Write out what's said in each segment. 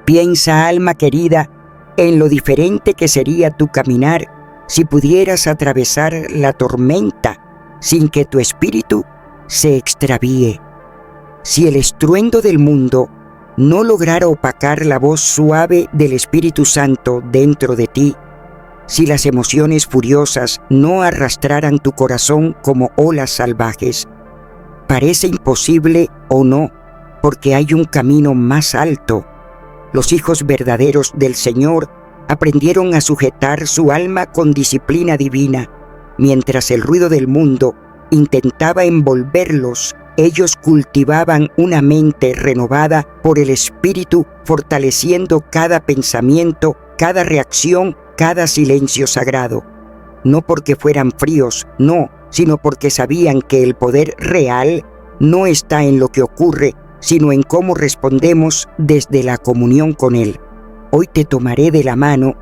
Piensa, alma querida, en lo diferente que sería tu caminar si pudieras atravesar la tormenta sin que tu espíritu se extravíe. Si el estruendo del mundo no lograra opacar la voz suave del Espíritu Santo dentro de ti, si las emociones furiosas no arrastraran tu corazón como olas salvajes, parece imposible o no, porque hay un camino más alto. Los hijos verdaderos del Señor aprendieron a sujetar su alma con disciplina divina. Mientras el ruido del mundo intentaba envolverlos, ellos cultivaban una mente renovada por el Espíritu, fortaleciendo cada pensamiento, cada reacción, cada silencio sagrado. No porque fueran fríos, no, sino porque sabían que el poder real no está en lo que ocurre, sino en cómo respondemos desde la comunión con Él. Hoy te tomaré de la mano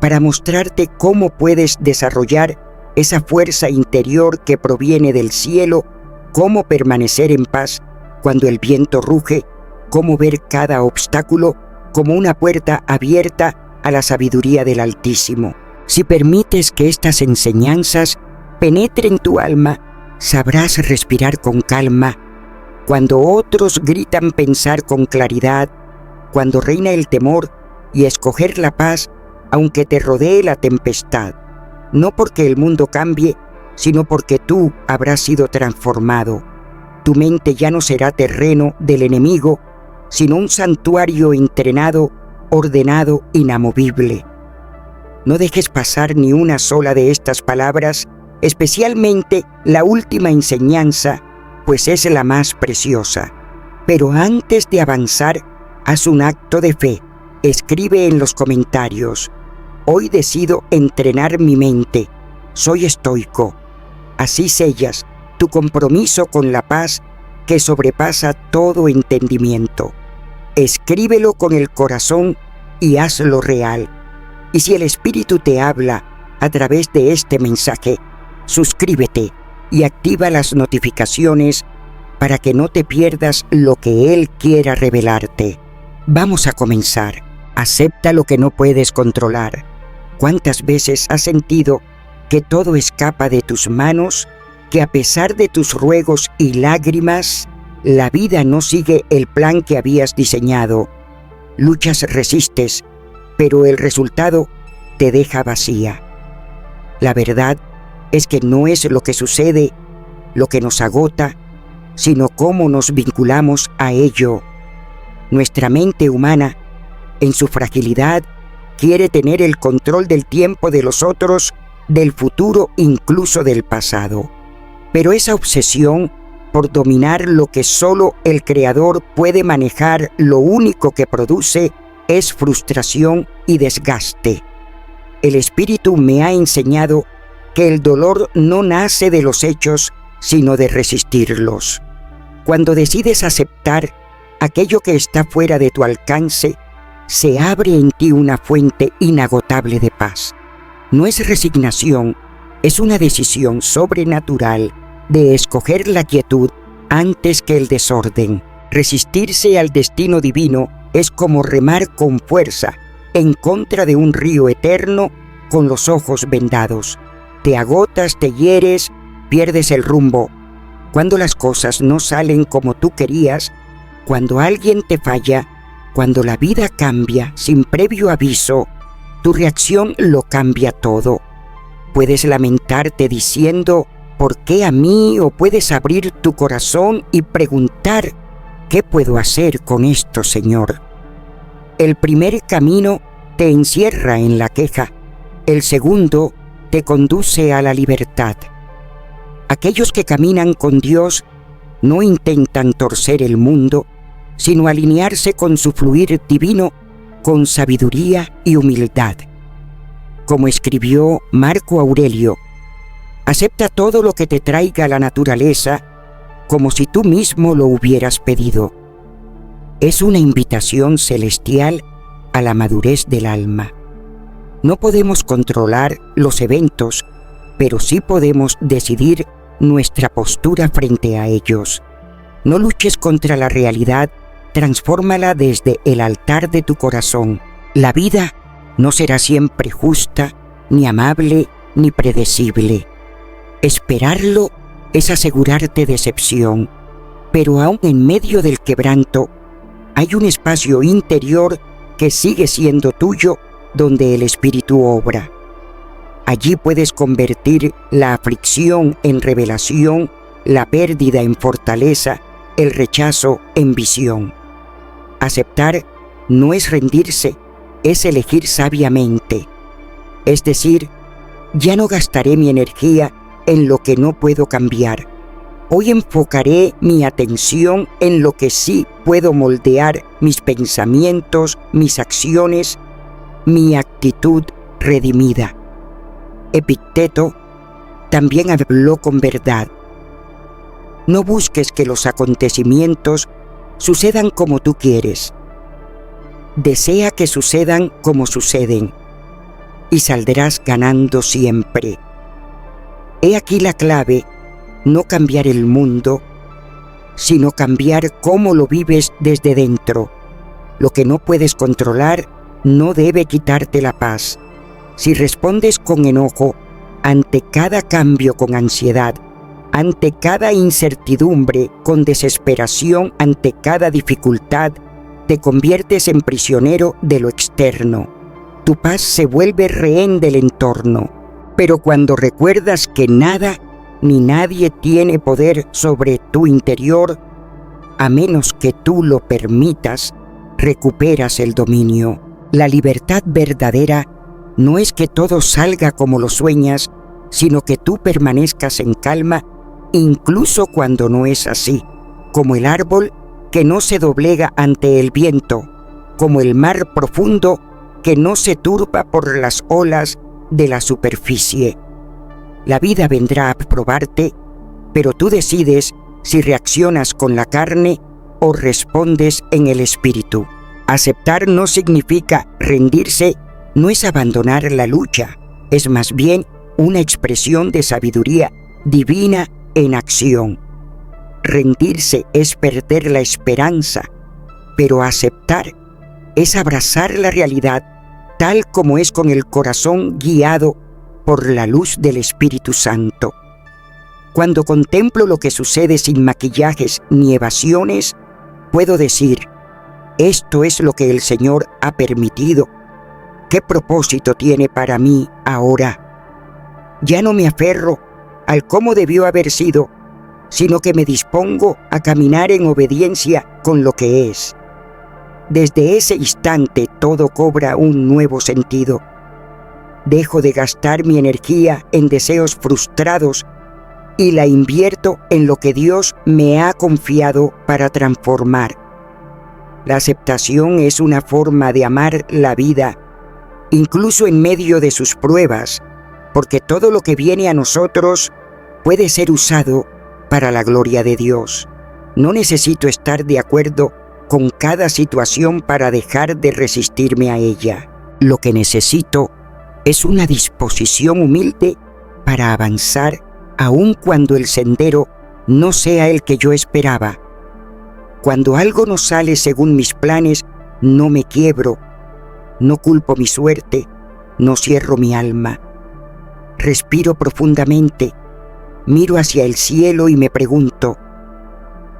para mostrarte cómo puedes desarrollar esa fuerza interior que proviene del cielo, cómo permanecer en paz cuando el viento ruge, cómo ver cada obstáculo como una puerta abierta a la sabiduría del Altísimo. Si permites que estas enseñanzas penetren tu alma, sabrás respirar con calma. Cuando otros gritan, pensar con claridad, cuando reina el temor, y escoger la paz aunque te rodee la tempestad. No porque el mundo cambie, sino porque tú habrás sido transformado. Tu mente ya no será terreno del enemigo, sino un santuario entrenado, ordenado, inamovible. No dejes pasar ni una sola de estas palabras, especialmente la última enseñanza, pues es la más preciosa. Pero antes de avanzar, haz un acto de fe. Escribe en los comentarios: hoy decido entrenar mi mente. Soy estoico. Así sellas tu compromiso con la paz que sobrepasa todo entendimiento. Escríbelo con el corazón y hazlo real. Y si el Espíritu te habla a través de este mensaje, suscríbete y activa las notificaciones para que no te pierdas lo que Él quiera revelarte. Vamos a comenzar. Acepta lo que no puedes controlar. ¿Cuántas veces has sentido que todo escapa de tus manos, que a pesar de tus ruegos y lágrimas, la vida no sigue el plan que habías diseñado? Luchas, resistes, pero el resultado te deja vacía. La verdad es que no es lo que sucede lo que nos agota, sino cómo nos vinculamos a ello. Nuestra mente humana, en su fragilidad, quiere tener el control del tiempo de los otros, del futuro, incluso del pasado. Pero esa obsesión por dominar lo que solo el Creador puede manejar, lo único que produce es frustración y desgaste. El Espíritu me ha enseñado que el dolor no nace de los hechos, sino de resistirlos. Cuando decides aceptar aquello que está fuera de tu alcance, se abre en ti una fuente inagotable de paz. No es resignación, es una decisión sobrenatural de escoger la quietud antes que el desorden. Resistirse al destino divino es como remar con fuerza en contra de un río eterno con los ojos vendados. Te agotas, te hieres, pierdes el rumbo. Cuando las cosas no salen como tú querías, cuando alguien te falla, cuando la vida cambia sin previo aviso, tu reacción lo cambia todo. Puedes lamentarte diciendo: ¿por qué a mí? O puedes abrir tu corazón y preguntar: ¿qué puedo hacer con esto, Señor? El primer camino te encierra en la queja. El segundo te conduce a la libertad. Aquellos que caminan con Dios no intentan torcer el mundo, sino alinearse con su fluir divino con sabiduría y humildad. Como escribió Marco Aurelio, acepta todo lo que te traiga la naturaleza como si tú mismo lo hubieras pedido. Es una invitación celestial a la madurez del alma. No podemos controlar los eventos, pero sí podemos decidir nuestra postura frente a ellos. No luches contra la realidad transfórmala desde el altar de tu corazón. La vida no será siempre justa, ni amable, ni predecible. Esperarlo es asegurarte decepción, pero aún en medio del quebranto hay un espacio interior que sigue siendo tuyo, donde el Espíritu obra. Allí puedes convertir la aflicción en revelación, la pérdida en fortaleza, el rechazo en visión. Aceptar no es rendirse, es elegir sabiamente. Es decir, ya no gastaré mi energía en lo que no puedo cambiar. Hoy enfocaré mi atención en lo que sí puedo moldear: mis pensamientos, mis acciones, mi actitud redimida. Epicteto también habló con verdad. No busques que los acontecimientos sucedan como tú quieres. Desea que sucedan como suceden, y saldrás ganando siempre. He aquí la clave: no cambiar el mundo, sino cambiar cómo lo vives desde dentro. Lo que no puedes controlar no debe quitarte la paz. Si respondes con enojo ante cada cambio, con ansiedad, ante cada incertidumbre, con desesperación ante cada dificultad, te conviertes en prisionero de lo externo. Tu paz se vuelve rehén del entorno. Pero cuando recuerdas que nada ni nadie tiene poder sobre tu interior, a menos que tú lo permitas, recuperas el dominio. La libertad verdadera no es que todo salga como lo sueñas, sino que tú permanezcas en calma, incluso cuando no es así, como el árbol que no se doblega ante el viento, como el mar profundo que no se turba por las olas de la superficie. La vida vendrá a probarte, pero tú decides si reaccionas con la carne o respondes en el espíritu. Aceptar no significa rendirse, no es abandonar la lucha, es más bien una expresión de sabiduría divina en acción. Rendirse es perder la esperanza, pero aceptar es abrazar la realidad tal como es, con el corazón guiado por la luz del Espíritu Santo. Cuando contemplo lo que sucede sin maquillajes ni evasiones, puedo decir: esto es lo que el Señor ha permitido. ¿Qué propósito tiene para mí ahora? Ya no me aferro al cómo debió haber sido, sino que me dispongo a caminar en obediencia con lo que es. Desde ese instante todo cobra un nuevo sentido. Dejo de gastar mi energía en deseos frustrados y la invierto en lo que Dios me ha confiado para transformar. La aceptación es una forma de amar la vida, incluso en medio de sus pruebas, porque todo lo que viene a nosotros puede ser usado para la gloria de Dios. No necesito estar de acuerdo con cada situación para dejar de resistirme a ella. Lo que necesito es una disposición humilde para avanzar, aun cuando el sendero no sea el que yo esperaba. Cuando algo no sale según mis planes, no me quiebro, no culpo mi suerte, no cierro mi alma. Respiro profundamente, miro hacia el cielo y me pregunto: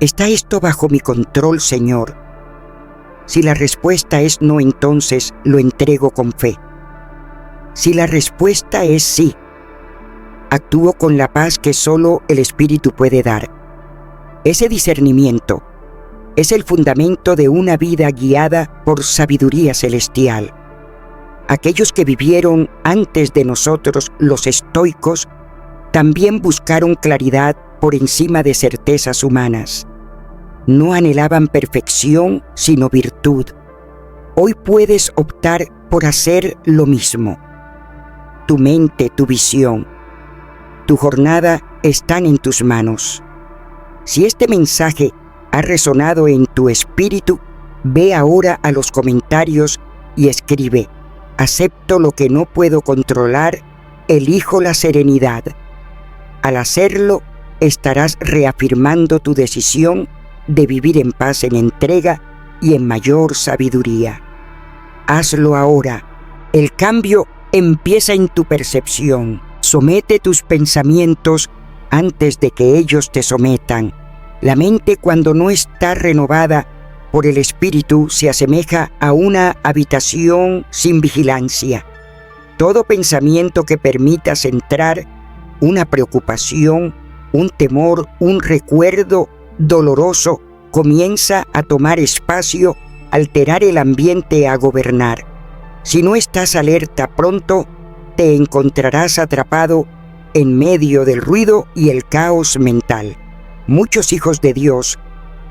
¿está esto bajo mi control, Señor? Si la respuesta es no, entonces lo entrego con fe. Si la respuesta es sí, actúo con la paz que solo el Espíritu puede dar. Ese discernimiento es el fundamento de una vida guiada por sabiduría celestial. Aquellos que vivieron antes de nosotros, los estoicos, también buscaron claridad por encima de certezas humanas. No anhelaban perfección, sino virtud. Hoy puedes optar por hacer lo mismo. Tu mente, tu visión, tu jornada están en tus manos. Si este mensaje ha resonado en tu espíritu, ve ahora a los comentarios y escribe: acepto lo que no puedo controlar, elijo la serenidad. Al hacerlo, estarás reafirmando tu decisión de vivir en paz, en entrega y en mayor sabiduría. Hazlo ahora. El cambio empieza en tu percepción. Somete tus pensamientos antes de que ellos te sometan. La mente, cuando no está renovada por el Espíritu, se asemeja a una habitación sin vigilancia. Todo pensamiento que permitas entrar, una preocupación, un temor, un recuerdo doloroso, comienza a tomar espacio, alterar el ambiente, a gobernar. Si no estás alerta, pronto te encontrarás atrapado en medio del ruido y el caos mental. Muchos hijos de Dios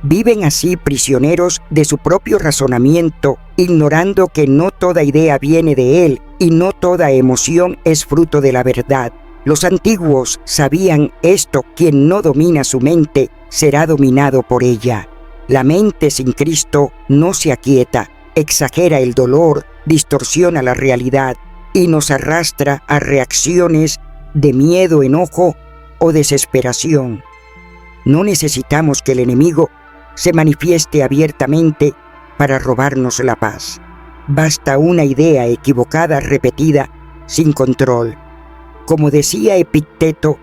viven así, prisioneros de su propio razonamiento, ignorando que no toda idea viene de Él y no toda emoción es fruto de la verdad. Los antiguos sabían esto: quien no domina su mente será dominado por ella. La mente sin Cristo no se aquieta, exagera el dolor, distorsiona la realidad y nos arrastra a reacciones de miedo, enojo o desesperación. No necesitamos que el enemigo se manifieste abiertamente para robarnos la paz. Basta una idea equivocada repetida sin control. Como decía Epicteto,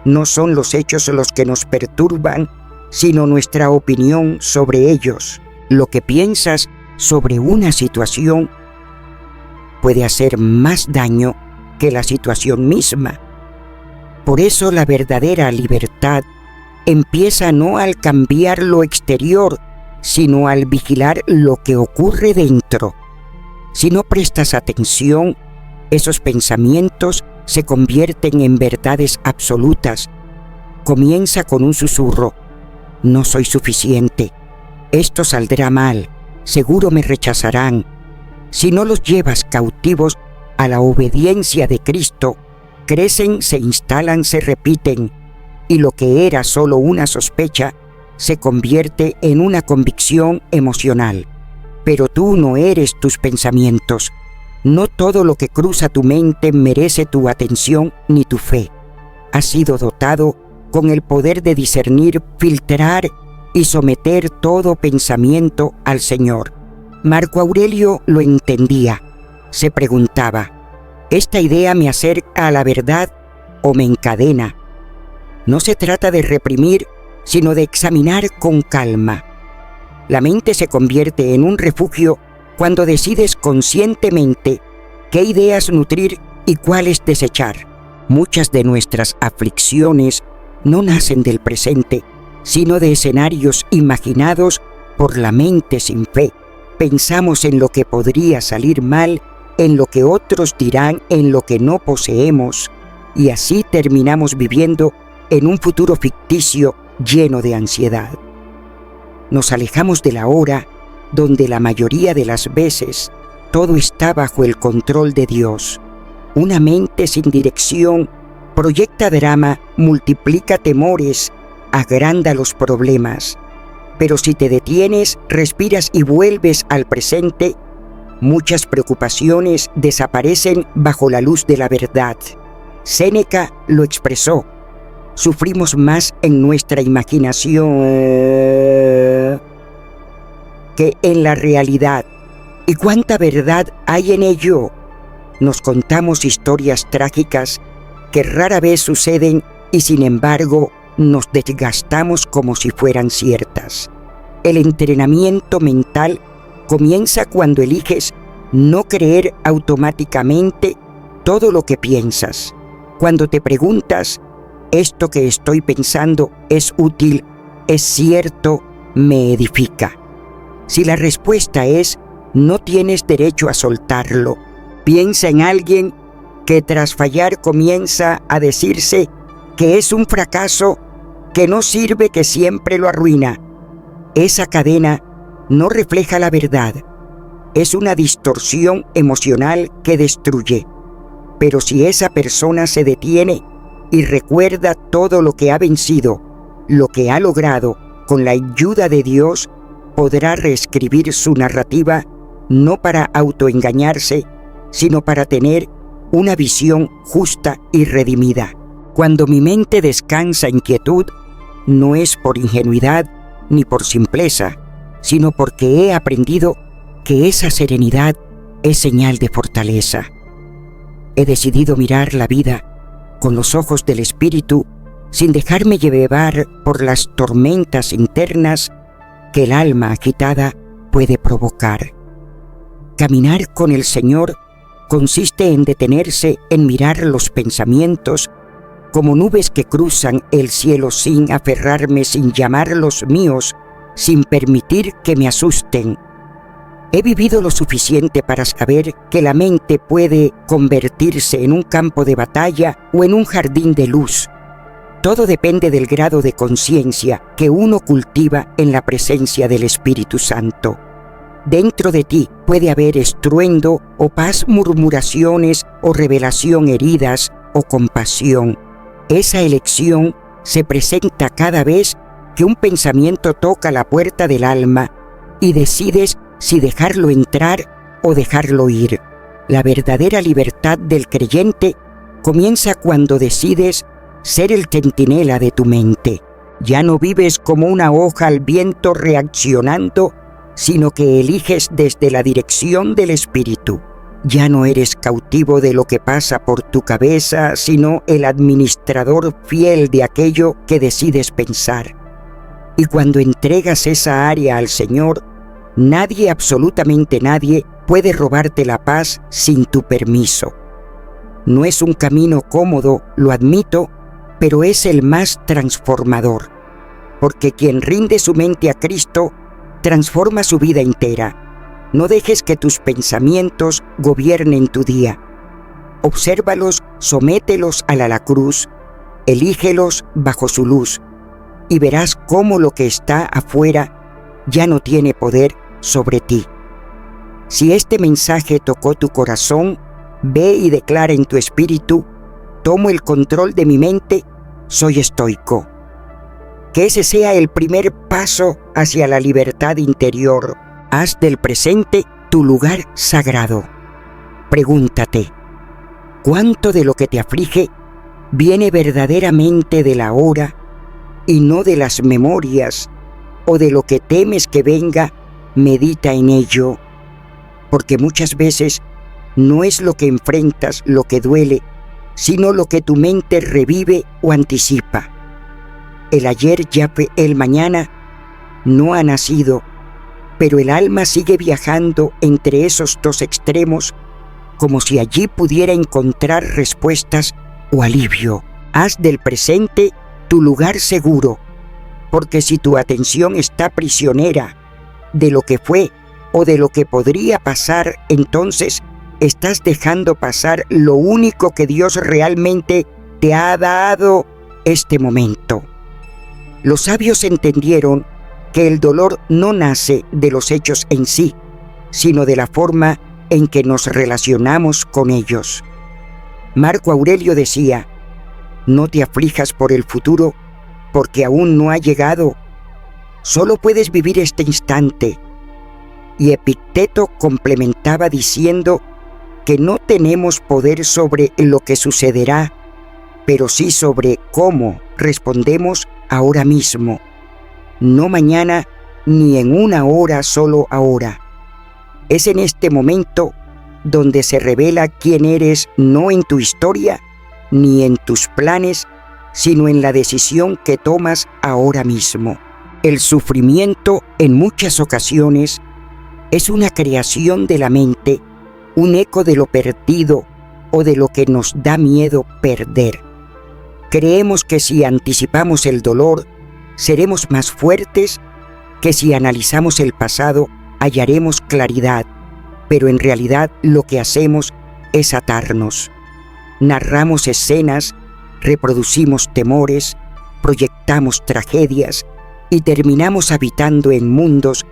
no son los hechos los que nos perturban, sino nuestra opinión sobre ellos. Lo que piensas sobre una situación puede hacer más daño que la situación misma. Por eso la verdadera libertad empieza no al cambiar lo exterior, sino al vigilar lo que ocurre dentro. Si no prestas atención, esos pensamientos se convierten en verdades absolutas. Comienza con un susurro: no soy suficiente, esto saldrá mal, seguro me rechazarán. Si no los llevas cautivos a la obediencia de Cristo, crecen, se instalan, se repiten, y lo que era solo una sospecha se convierte en una convicción emocional. Pero tú no eres tus pensamientos. No todo lo que cruza tu mente merece tu atención ni tu fe. Has sido dotado con el poder de discernir, filtrar y someter todo pensamiento al Señor. Marco Aurelio lo entendía. Se preguntaba: ¿esta idea me acerca a la verdad o me encadena? No se trata de reprimir, sino de examinar con calma. La mente se convierte en un refugio cuando decides conscientemente qué ideas nutrir y cuáles desechar. Muchas de nuestras aflicciones no nacen del presente, sino de escenarios imaginados por la mente sin fe. Pensamos en lo que podría salir mal, en lo que otros dirán, en lo que no poseemos, y así terminamos viviendo en un futuro ficticio lleno de ansiedad. Nos alejamos de la hora donde la mayoría de las veces todo está bajo el control de Dios. Una mente sin dirección proyecta drama, multiplica temores, agranda los problemas. Pero si te detienes, respiras y vuelves al presente, muchas preocupaciones desaparecen bajo la luz de la verdad. Séneca lo expresó: sufrimos más en nuestra imaginación que en la realidad. ¿Y cuánta verdad hay en ello? Nos contamos historias trágicas que rara vez suceden y sin embargo nos desgastamos como si fueran ciertas. El entrenamiento mental comienza cuando eliges no creer automáticamente todo lo que piensas. Cuando te preguntas: ¿esto que estoy pensando es útil, es cierto, me edifica? Si la respuesta es: no tienes derecho a soltarlo, piensa en alguien que tras fallar comienza a decirse que es un fracaso, que no sirve, que siempre lo arruina. Esa cadena no refleja la verdad, es una distorsión emocional que destruye. Pero si esa persona se detiene y recuerda todo lo que ha vencido, lo que ha logrado, con la ayuda de Dios, podrá reescribir su narrativa, no para autoengañarse, sino para tener una visión justa y redimida. Cuando mi mente descansa en quietud, no es por ingenuidad ni por simpleza, sino porque he aprendido que esa serenidad es señal de fortaleza. He decidido mirar la vida con los ojos del espíritu sin dejarme llevar por las tormentas internas que el alma agitada puede provocar. Caminar con el Señor consiste en detenerse en mirar los pensamientos como nubes que cruzan el cielo sin aferrarme, sin llamarlos míos, sin permitir que me asusten. He vivido lo suficiente para saber que la mente puede convertirse en un campo de batalla o en un jardín de luz. Todo depende del grado de conciencia que uno cultiva en la presencia del Espíritu Santo. Dentro de ti puede haber estruendo o paz, murmuraciones o revelación, heridas o compasión. Esa elección se presenta cada vez que un pensamiento toca la puerta del alma y decides si dejarlo entrar o dejarlo ir. La verdadera libertad del creyente comienza cuando decides ser el centinela de tu mente. Ya no vives como una hoja al viento reaccionando, sino que eliges desde la dirección del Espíritu. Ya no eres cautivo de lo que pasa por tu cabeza, sino el administrador fiel de aquello que decides pensar. Y cuando entregas esa área al Señor, nadie, absolutamente nadie, puede robarte la paz sin tu permiso. No es un camino cómodo, lo admito, pero es el más transformador, porque quien rinde su mente a Cristo transforma su vida entera. No dejes que tus pensamientos gobiernen tu día. Obsérvalos, somételos a la cruz, elígelos bajo su luz, y verás cómo lo que está afuera ya no tiene poder sobre ti. Si este mensaje tocó tu corazón, ve y declara en tu espíritu: tomo el control de mi mente, soy estoico. Que ese sea el primer paso hacia la libertad interior. Haz del presente tu lugar sagrado. Pregúntate: ¿cuánto de lo que te aflige viene verdaderamente de la hora y no de las memorias o de lo que temes que venga? Medita en ello, porque muchas veces no es lo que enfrentas lo que duele, sino lo que tu mente revive o anticipa. El ayer ya fue, el mañana no ha nacido, pero el alma sigue viajando entre esos dos extremos como si allí pudiera encontrar respuestas o alivio. Haz del presente tu lugar seguro, porque si tu atención está prisionera de lo que fue o de lo que podría pasar, entonces estás dejando pasar lo único que Dios realmente te ha dado, este momento. Los sabios entendieron que el dolor no nace de los hechos en sí, sino de la forma en que nos relacionamos con ellos. Marco Aurelio decía: no te aflijas por el futuro, porque aún no ha llegado. Solo puedes vivir este instante. Y Epicteto complementaba diciendo que no tenemos poder sobre lo que sucederá, pero sí sobre cómo respondemos ahora mismo. No mañana ni en una hora, solo ahora. Es en este momento donde se revela quién eres, no en tu historia ni en tus planes, sino en la decisión que tomas ahora mismo. El sufrimiento en muchas ocasiones es una creación de la mente, un eco de lo perdido o de lo que nos da miedo perder. Creemos que si anticipamos el dolor, seremos más fuertes, que si analizamos el pasado, hallaremos claridad, pero en realidad lo que hacemos es atarnos. Narramos escenas, reproducimos temores, proyectamos tragedias y terminamos habitando en mundos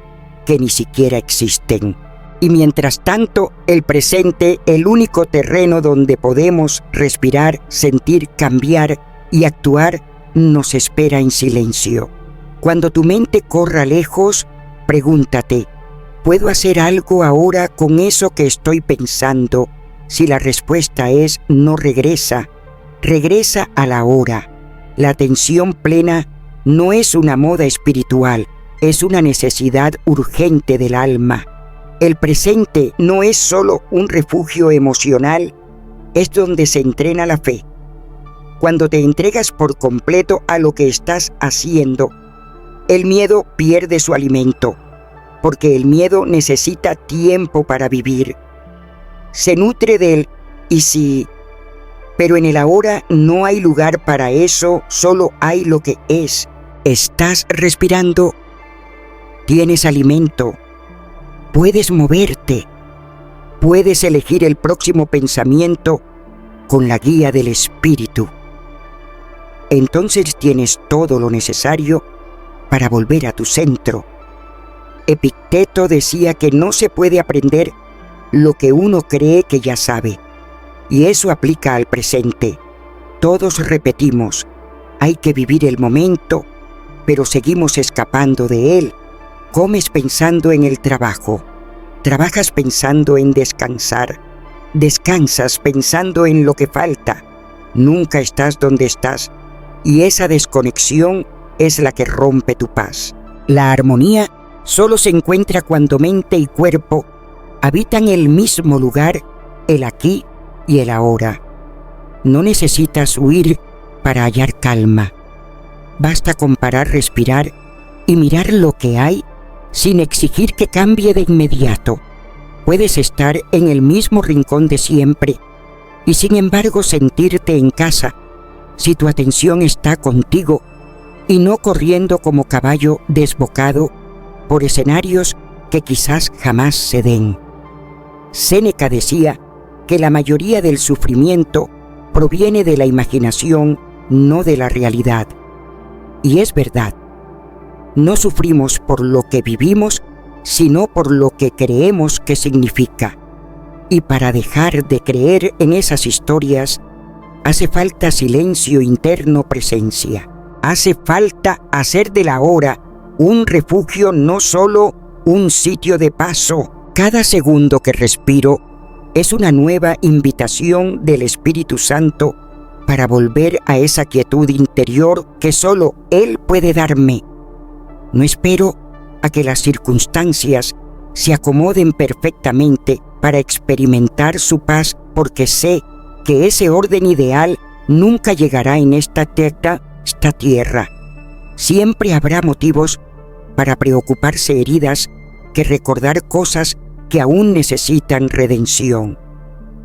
que ni siquiera existen. Y mientras tanto, el presente, el único terreno donde podemos respirar, sentir, cambiar y actuar, nos espera en silencio. Cuando tu mente corra lejos, pregúntate: ¿puedo hacer algo ahora con eso que estoy pensando? Si la respuesta es no, regresa a la hora. La atención plena no es una moda espiritual, es una necesidad urgente del alma. El presente no es solo un refugio emocional, es donde se entrena la fe. Cuando te entregas por completo a lo que estás haciendo, el miedo pierde su alimento, porque el miedo necesita tiempo para vivir. Se nutre del «y si», pero en el ahora no hay lugar para eso, solo hay lo que es. Estás respirando, tienes alimento, puedes moverte, puedes elegir el próximo pensamiento con la guía del Espíritu. Entonces tienes todo lo necesario para volver a tu centro. Epicteto decía que no se puede aprender lo que uno cree que ya sabe, y eso aplica al presente. Todos repetimos, hay que vivir el momento, pero seguimos escapando de él. Comes pensando en el trabajo, trabajas pensando en descansar, descansas pensando en lo que falta, nunca estás donde estás, y esa desconexión es la que rompe tu paz. La armonía solo se encuentra cuando mente y cuerpo habitan el mismo lugar, el aquí y el ahora. No necesitas huir para hallar calma. Basta con parar, respirar y mirar lo que hay sin exigir que cambie de inmediato. Puedes estar en el mismo rincón de siempre y sin embargo sentirte en casa si tu atención está contigo y no corriendo como caballo desbocado por escenarios que quizás jamás se den. Séneca decía que la mayoría del sufrimiento proviene de la imaginación, no de la realidad. Y es verdad. No sufrimos por lo que vivimos, sino por lo que creemos que significa. Y para dejar de creer en esas historias, hace falta silencio interno, presencia. Hace falta hacer del ahora un refugio, no solo un sitio de paso. Cada segundo que respiro es una nueva invitación del Espíritu Santo para volver a esa quietud interior que solo Él puede darme. No espero a que las circunstancias se acomoden perfectamente para experimentar su paz, porque sé que ese orden ideal nunca llegará en esta tierra. Siempre habrá motivos para preocuparse, heridas, que recordar cosas que aún necesitan redención.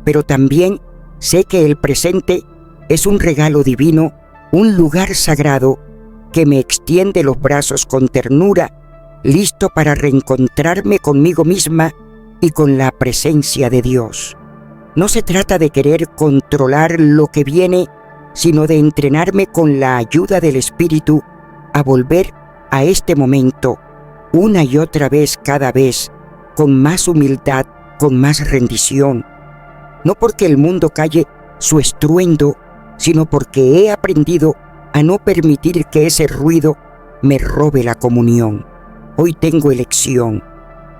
Pero también sé que el presente es un regalo divino, un lugar sagrado que me extiende los brazos con ternura, listo para reencontrarme conmigo misma y con la presencia de Dios. No se trata de querer controlar lo que viene, sino de entrenarme con la ayuda del Espíritu a volver a este momento una y otra vez, cada vez, con más humildad, con más rendición. No porque el mundo calle su estruendo, sino porque he aprendido a no permitir que ese ruido me robe la comunión. Hoy tengo elección.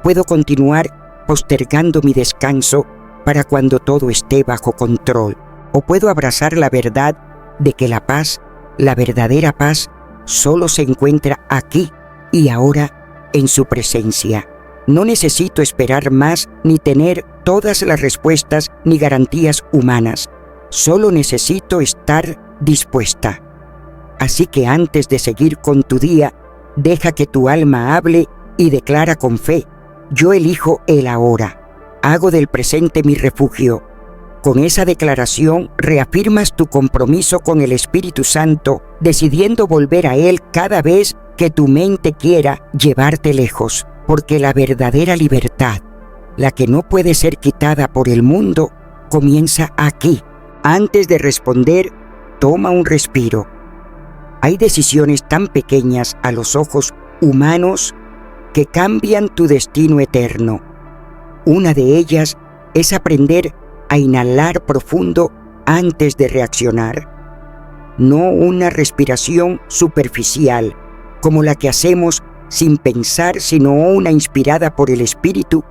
Puedo continuar postergando mi descanso para cuando todo esté bajo control. O puedo abrazar la verdad de que la paz, la verdadera paz, solo se encuentra aquí y ahora en su presencia. No necesito esperar más ni tener todas las respuestas ni garantías humanas. Solo necesito estar dispuesta. Así que antes de seguir con tu día, deja que tu alma hable y declara con fe: yo elijo el ahora. Hago del presente mi refugio. Con esa declaración reafirmas tu compromiso con el Espíritu Santo, decidiendo volver a Él cada vez que tu mente quiera llevarte lejos, porque la verdadera libertad, la que no puede ser quitada por el mundo, comienza aquí. Antes de responder, toma un respiro. Hay decisiones tan pequeñas a los ojos humanos que cambian tu destino eterno. Una de ellas es aprender a inhalar profundo antes de reaccionar. No una respiración superficial, como la que hacemos sin pensar, sino una inspirada por el Espíritu,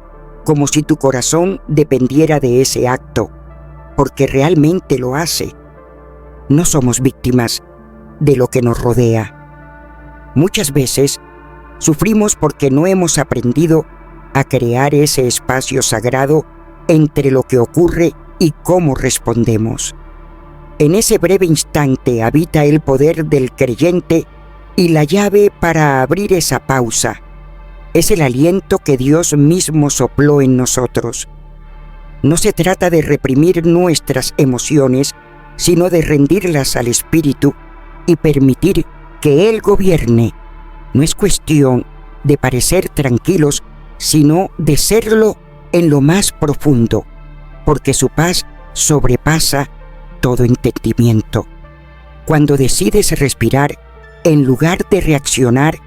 como si tu corazón dependiera de ese acto, porque realmente lo hace. No somos víctimas de lo que nos rodea. Muchas veces Sufrimos porque no hemos aprendido a crear ese espacio sagrado entre lo que ocurre y cómo respondemos. En ese breve instante habita el poder del creyente y la llave para abrir esa pausa. Es el aliento que Dios mismo sopló en nosotros. No se trata de reprimir nuestras emociones, sino de rendirlas al Espíritu y permitir que Él gobierne. No es cuestión de parecer tranquilos, sino de serlo en lo más profundo, porque su paz sobrepasa todo entendimiento. Cuando decides respirar, en lugar de reaccionar,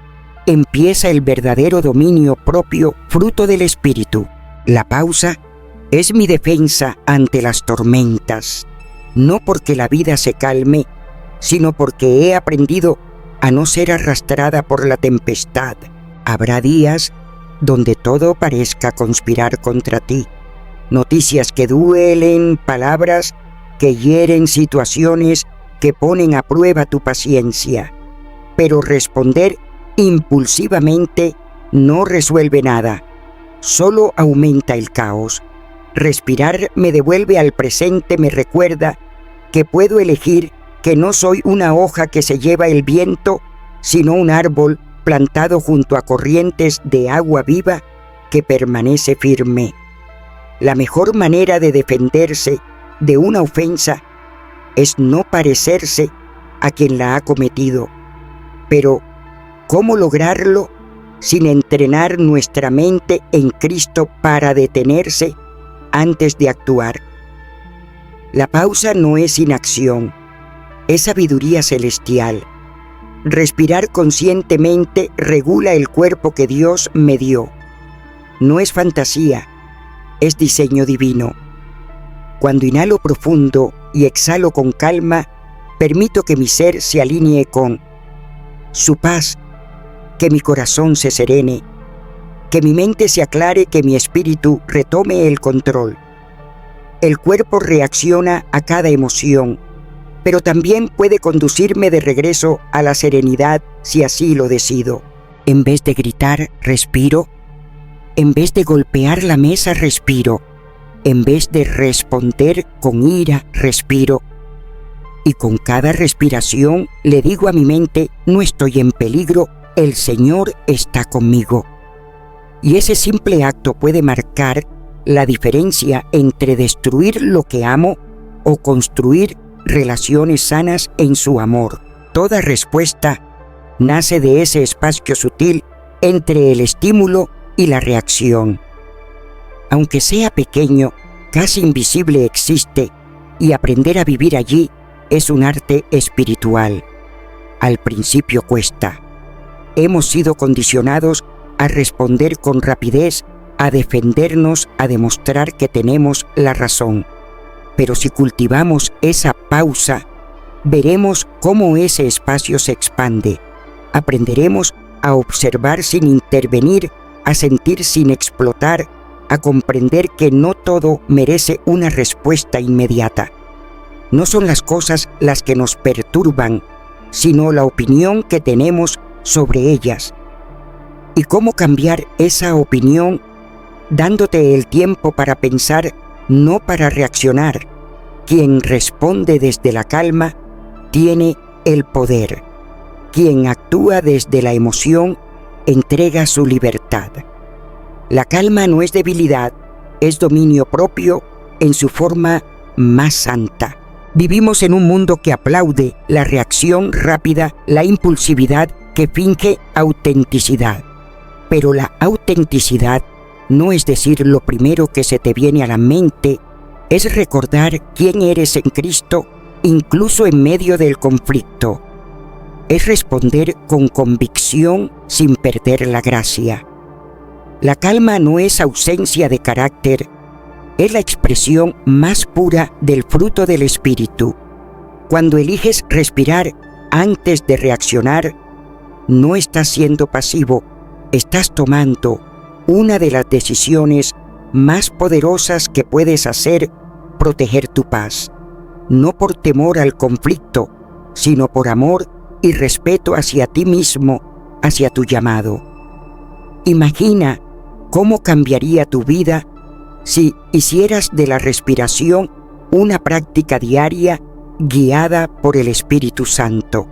empieza el verdadero dominio propio, fruto del Espíritu. La pausa es mi defensa ante las tormentas, no porque la vida se calme, sino porque he aprendido a no ser arrastrada por la tempestad. Habrá días donde todo parezca conspirar contra ti. Noticias que duelen, palabras que hieren, situaciones que ponen a prueba tu paciencia. Pero responder impulsivamente no resuelve nada, solo aumenta el caos. Respirar me devuelve al presente, me recuerda que puedo elegir, que no soy una hoja que se lleva el viento, sino un árbol plantado junto a corrientes de agua viva que permanece firme. La mejor manera de defenderse de una ofensa es no parecerse a quien la ha cometido. Pero, ¿cómo lograrlo sin entrenar nuestra mente en Cristo para detenerse antes de actuar? La pausa no es inacción, es sabiduría celestial. Respirar conscientemente regula el cuerpo que Dios me dio. No es fantasía, es diseño divino. Cuando inhalo profundo y exhalo con calma, permito que mi ser se alinee con su paz, que mi corazón se serene, que mi mente se aclare, que mi espíritu retome el control. El cuerpo reacciona a cada emoción, pero también puede conducirme de regreso a la serenidad si así lo decido. En vez de gritar, respiro. En vez de golpear la mesa, respiro. En vez de responder con ira, respiro. Y con cada respiración le digo a mi mente, no estoy en peligro, el Señor está conmigo. Y ese simple acto puede marcar la diferencia entre destruir lo que amo o construir relaciones sanas en su amor. Toda respuesta nace de ese espacio sutil entre el estímulo y la reacción. Aunque sea pequeño, casi invisible existe, y aprender a vivir allí es un arte espiritual. Al principio cuesta. Hemos sido condicionados a responder con rapidez, a defendernos, a demostrar que tenemos la razón. Pero si cultivamos esa pausa, veremos cómo ese espacio se expande. Aprenderemos a observar sin intervenir, a sentir sin explotar, a comprender que no todo merece una respuesta inmediata. No son las cosas las que nos perturban, sino la opinión que tenemos sobre ellas. ¿Y cómo cambiar esa opinión? Dándote el tiempo para pensar, no para reaccionar. Quien responde desde la calma tiene el poder. Quien actúa desde la emoción entrega su libertad. La calma no es debilidad, es dominio propio en su forma más santa. Vivimos en un mundo que aplaude la reacción rápida, la impulsividad que finge autenticidad. Pero la autenticidad no es decir lo primero que se te viene a la mente, es recordar quién eres en Cristo incluso en medio del conflicto. Es responder con convicción sin perder la gracia. La calma no es ausencia de carácter, es la expresión más pura del fruto del Espíritu. Cuando eliges respirar antes de reaccionar, no estás siendo pasivo, estás tomando una de las decisiones más poderosas que puedes hacer: proteger tu paz, no por temor al conflicto, sino por amor y respeto hacia ti mismo, hacia tu llamado. Imagina cómo cambiaría tu vida si hicieras de la respiración una práctica diaria guiada por el Espíritu Santo.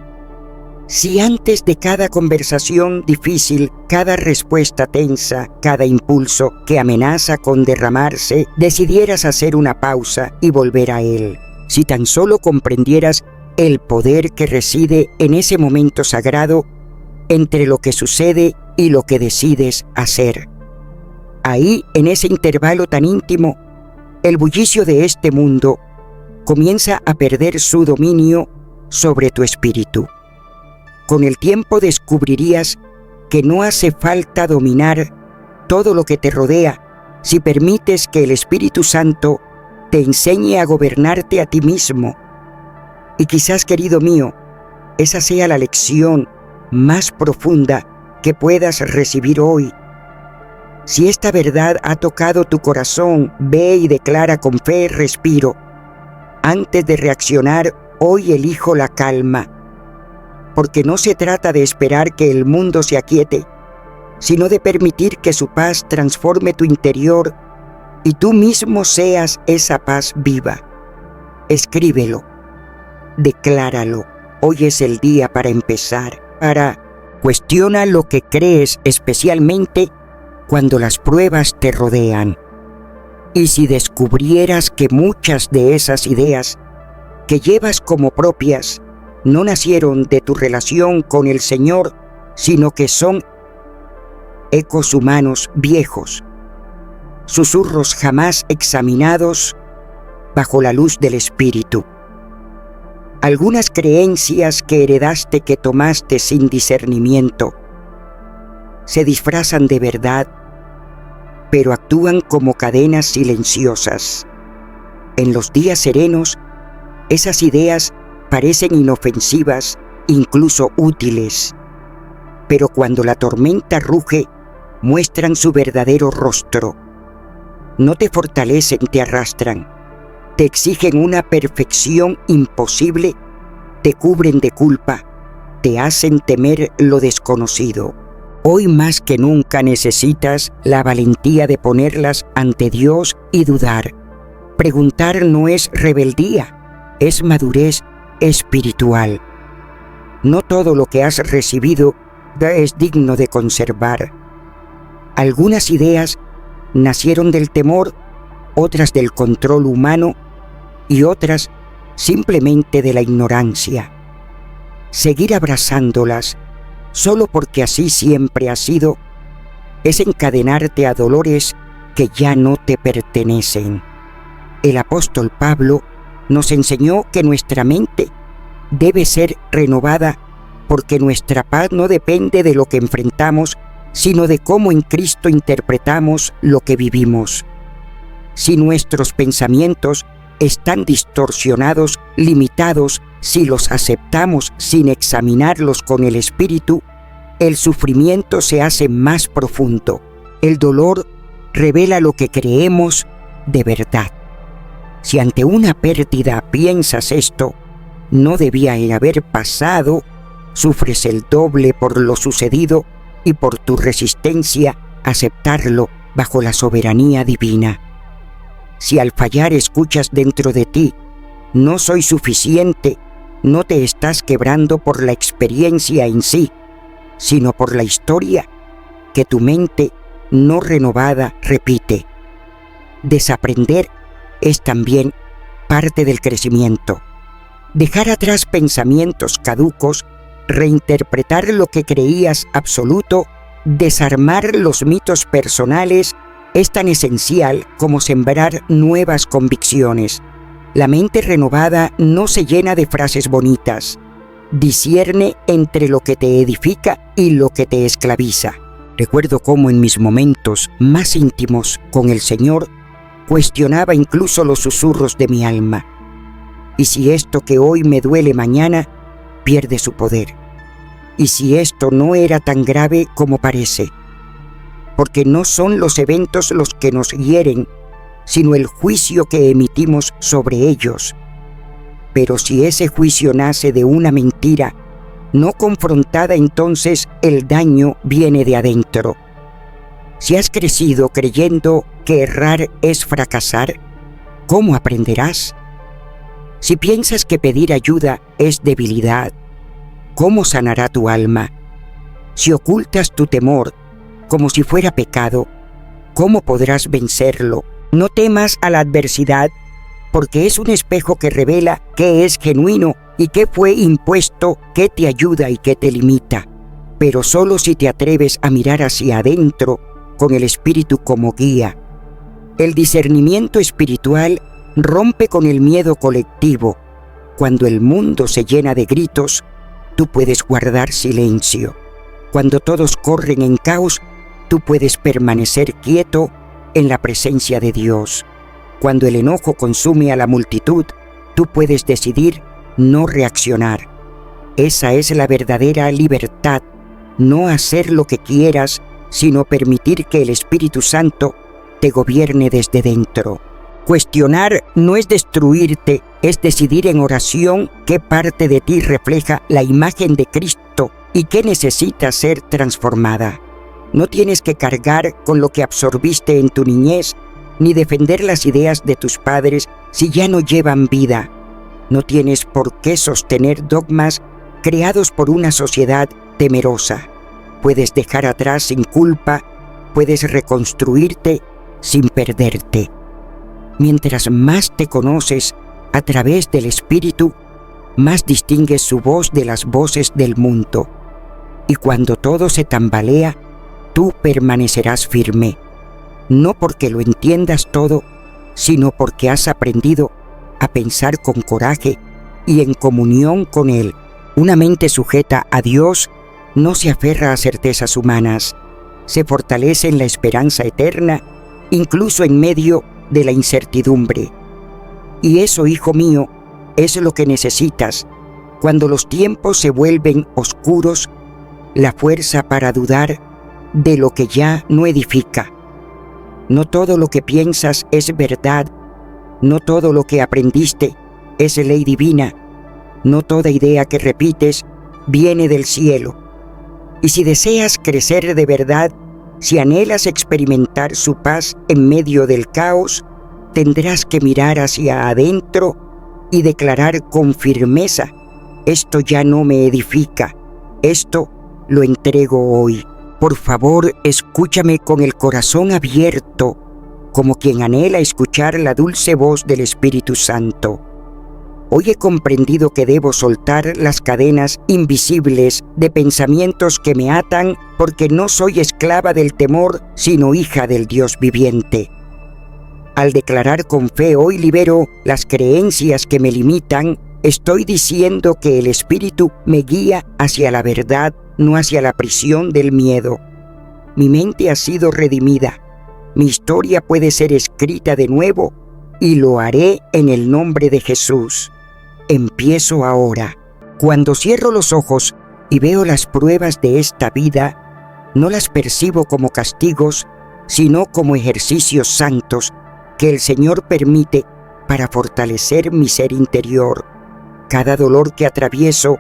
Si antes de cada conversación difícil, cada respuesta tensa, cada impulso que amenaza con derramarse, decidieras hacer una pausa y volver a él. Si tan solo comprendieras el poder que reside en ese momento sagrado entre lo que sucede y lo que decides hacer. Ahí, en ese intervalo tan íntimo, el bullicio de este mundo comienza a perder su dominio sobre tu espíritu. Con el tiempo descubrirías que no hace falta dominar todo lo que te rodea si permites que el Espíritu Santo te enseñe a gobernarte a ti mismo. Y quizás, querido mío, esa sea la lección más profunda que puedas recibir hoy. Si esta verdad ha tocado tu corazón, ve y declara con fe: respiro. Antes de reaccionar, hoy elijo la calma. Porque no se trata de esperar que el mundo se aquiete, sino de permitir que su paz transforme tu interior y tú mismo seas esa paz viva. Escríbelo, decláralo. Hoy es el día para empezar. Cuestiona lo que crees, especialmente cuando las pruebas te rodean. Y si descubrieras que muchas de esas ideas que llevas como propias no nacieron de tu relación con el Señor, sino que son ecos humanos viejos, susurros jamás examinados bajo la luz del Espíritu. Algunas creencias que heredaste, que tomaste sin discernimiento, se disfrazan de verdad, pero actúan como cadenas silenciosas. En los días serenos, esas ideas parecen inofensivas, incluso útiles, pero cuando la tormenta ruge, muestran su verdadero rostro. No te fortalecen, te arrastran, te exigen una perfección imposible, te cubren de culpa, te hacen temer lo desconocido. Hoy más que nunca necesitas la valentía de ponerlas ante Dios y dudar. Preguntar no es rebeldía, es madurez espiritual. No todo lo que has recibido es digno de conservar. Algunas ideas nacieron del temor, otras del control humano y otras simplemente de la ignorancia. Seguir abrazándolas solo porque así siempre ha sido es encadenarte a dolores que ya no te pertenecen. El apóstol Pablo nos enseñó que nuestra mente debe ser renovada porque nuestra paz no depende de lo que enfrentamos, sino de cómo en Cristo interpretamos lo que vivimos. Si nuestros pensamientos están distorsionados, limitados, si los aceptamos sin examinarlos con el Espíritu, el sufrimiento se hace más profundo. El dolor revela lo que creemos de verdad. Si ante una pérdida piensas esto, no debía haber pasado, sufres el doble por lo sucedido y por tu resistencia a aceptarlo bajo la soberanía divina. Si al fallar escuchas dentro de ti, no soy suficiente, no te estás quebrando por la experiencia en sí, sino por la historia que tu mente no renovada repite. Desaprender es también parte del crecimiento. Dejar atrás pensamientos caducos, reinterpretar lo que creías absoluto, desarmar los mitos personales es tan esencial como sembrar nuevas convicciones. La mente renovada no se llena de frases bonitas. Discierne entre lo que te edifica y lo que te esclaviza. Recuerdo cómo en mis momentos más íntimos con el Señor cuestionaba incluso los susurros de mi alma. ¿Y si esto que hoy me duele mañana pierde su poder? ¿Y si esto no era tan grave como parece? Porque no son los eventos los que nos hieren, sino el juicio que emitimos sobre ellos. Pero si ese juicio nace de una mentira no confrontada, entonces el daño viene de adentro. Si has crecido creyendo que errar es fracasar, ¿cómo aprenderás? Si piensas que pedir ayuda es debilidad, ¿cómo sanará tu alma? Si ocultas tu temor como si fuera pecado, ¿cómo podrás vencerlo? No temas a la adversidad, porque es un espejo que revela qué es genuino y qué fue impuesto, qué te ayuda y qué te limita. Pero solo si te atreves a mirar hacia adentro con el Espíritu como guía. El discernimiento espiritual rompe con el miedo colectivo. Cuando el mundo se llena de gritos, tú puedes guardar silencio. Cuando todos corren en caos, tú puedes permanecer quieto en la presencia de Dios. Cuando el enojo consume a la multitud, tú puedes decidir no reaccionar. Esa es la verdadera libertad, no hacer lo que quieras, sino permitir que el Espíritu Santo te gobierne desde dentro. Cuestionar no es destruirte, es decidir en oración qué parte de ti refleja la imagen de Cristo y qué necesita ser transformada. No tienes que cargar con lo que absorbiste en tu niñez, ni defender las ideas de tus padres si ya no llevan vida. No tienes por qué sostener dogmas creados por una sociedad temerosa. Puedes dejar atrás sin culpa, puedes reconstruirte sin perderte. Mientras más te conoces a través del Espíritu, más distingues su voz de las voces del mundo. Y cuando todo se tambalea, tú permanecerás firme, no porque lo entiendas todo, sino porque has aprendido a pensar con coraje y en comunión con Él. Una mente sujeta a Dios no se aferra a certezas humanas, se fortalece en la esperanza eterna, incluso en medio de la incertidumbre. Y eso, hijo mío, es lo que necesitas cuando los tiempos se vuelven oscuros, la fuerza para dudar de lo que ya no edifica. No todo lo que piensas es verdad, no todo lo que aprendiste es ley divina, no toda idea que repites viene del cielo. Y si deseas crecer de verdad, si anhelas experimentar su paz en medio del caos, tendrás que mirar hacia adentro y declarar con firmeza: esto ya no me edifica, esto lo entrego hoy. Por favor, escúchame con el corazón abierto, como quien anhela escuchar la dulce voz del Espíritu Santo. Hoy he comprendido que debo soltar las cadenas invisibles de pensamientos que me atan, porque no soy esclava del temor, sino hija del Dios viviente. Al declarar con fe hoy libero las creencias que me limitan, estoy diciendo que el Espíritu me guía hacia la verdad, no hacia la prisión del miedo. Mi mente ha sido redimida. Mi historia puede ser escrita de nuevo y lo haré en el nombre de Jesús. Empiezo ahora. Cuando cierro los ojos y veo las pruebas de esta vida, no las percibo como castigos, sino como ejercicios santos que el Señor permite para fortalecer mi ser interior. Cada dolor que atravieso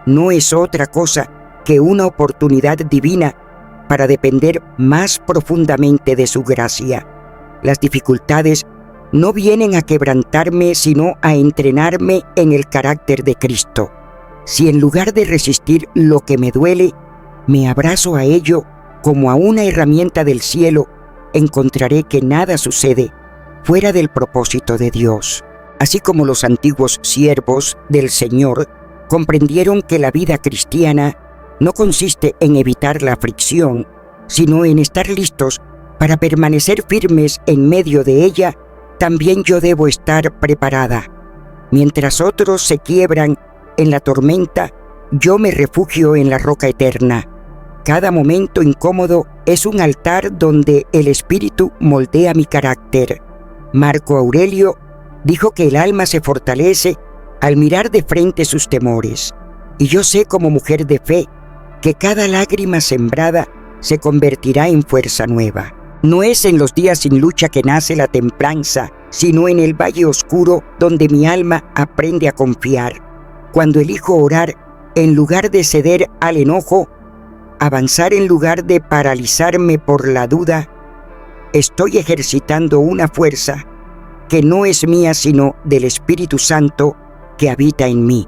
no es otra cosa que una oportunidad divina para depender más profundamente de su gracia. Las dificultades no vienen a quebrantarme, sino a entrenarme en el carácter de Cristo. Si en lugar de resistir lo que me duele, me abrazo a ello como a una herramienta del cielo, encontraré que nada sucede fuera del propósito de Dios. Así como los antiguos siervos del Señor comprendieron que la vida cristiana no consiste en evitar la aflicción, sino en estar listos para permanecer firmes en medio de ella, también yo debo estar preparada. Mientras otros se quiebran en la tormenta, yo me refugio en la roca eterna. Cada momento incómodo es un altar donde el Espíritu moldea mi carácter. Marco Aurelio dijo que el alma se fortalece al mirar de frente sus temores. Y yo sé como mujer de fe que cada lágrima sembrada se convertirá en fuerza nueva. No es en los días sin lucha que nace la templanza, sino en el valle oscuro donde mi alma aprende a confiar. Cuando elijo orar, en lugar de ceder al enojo, avanzar en lugar de paralizarme por la duda, estoy ejercitando una fuerza que no es mía sino del Espíritu Santo que habita en mí.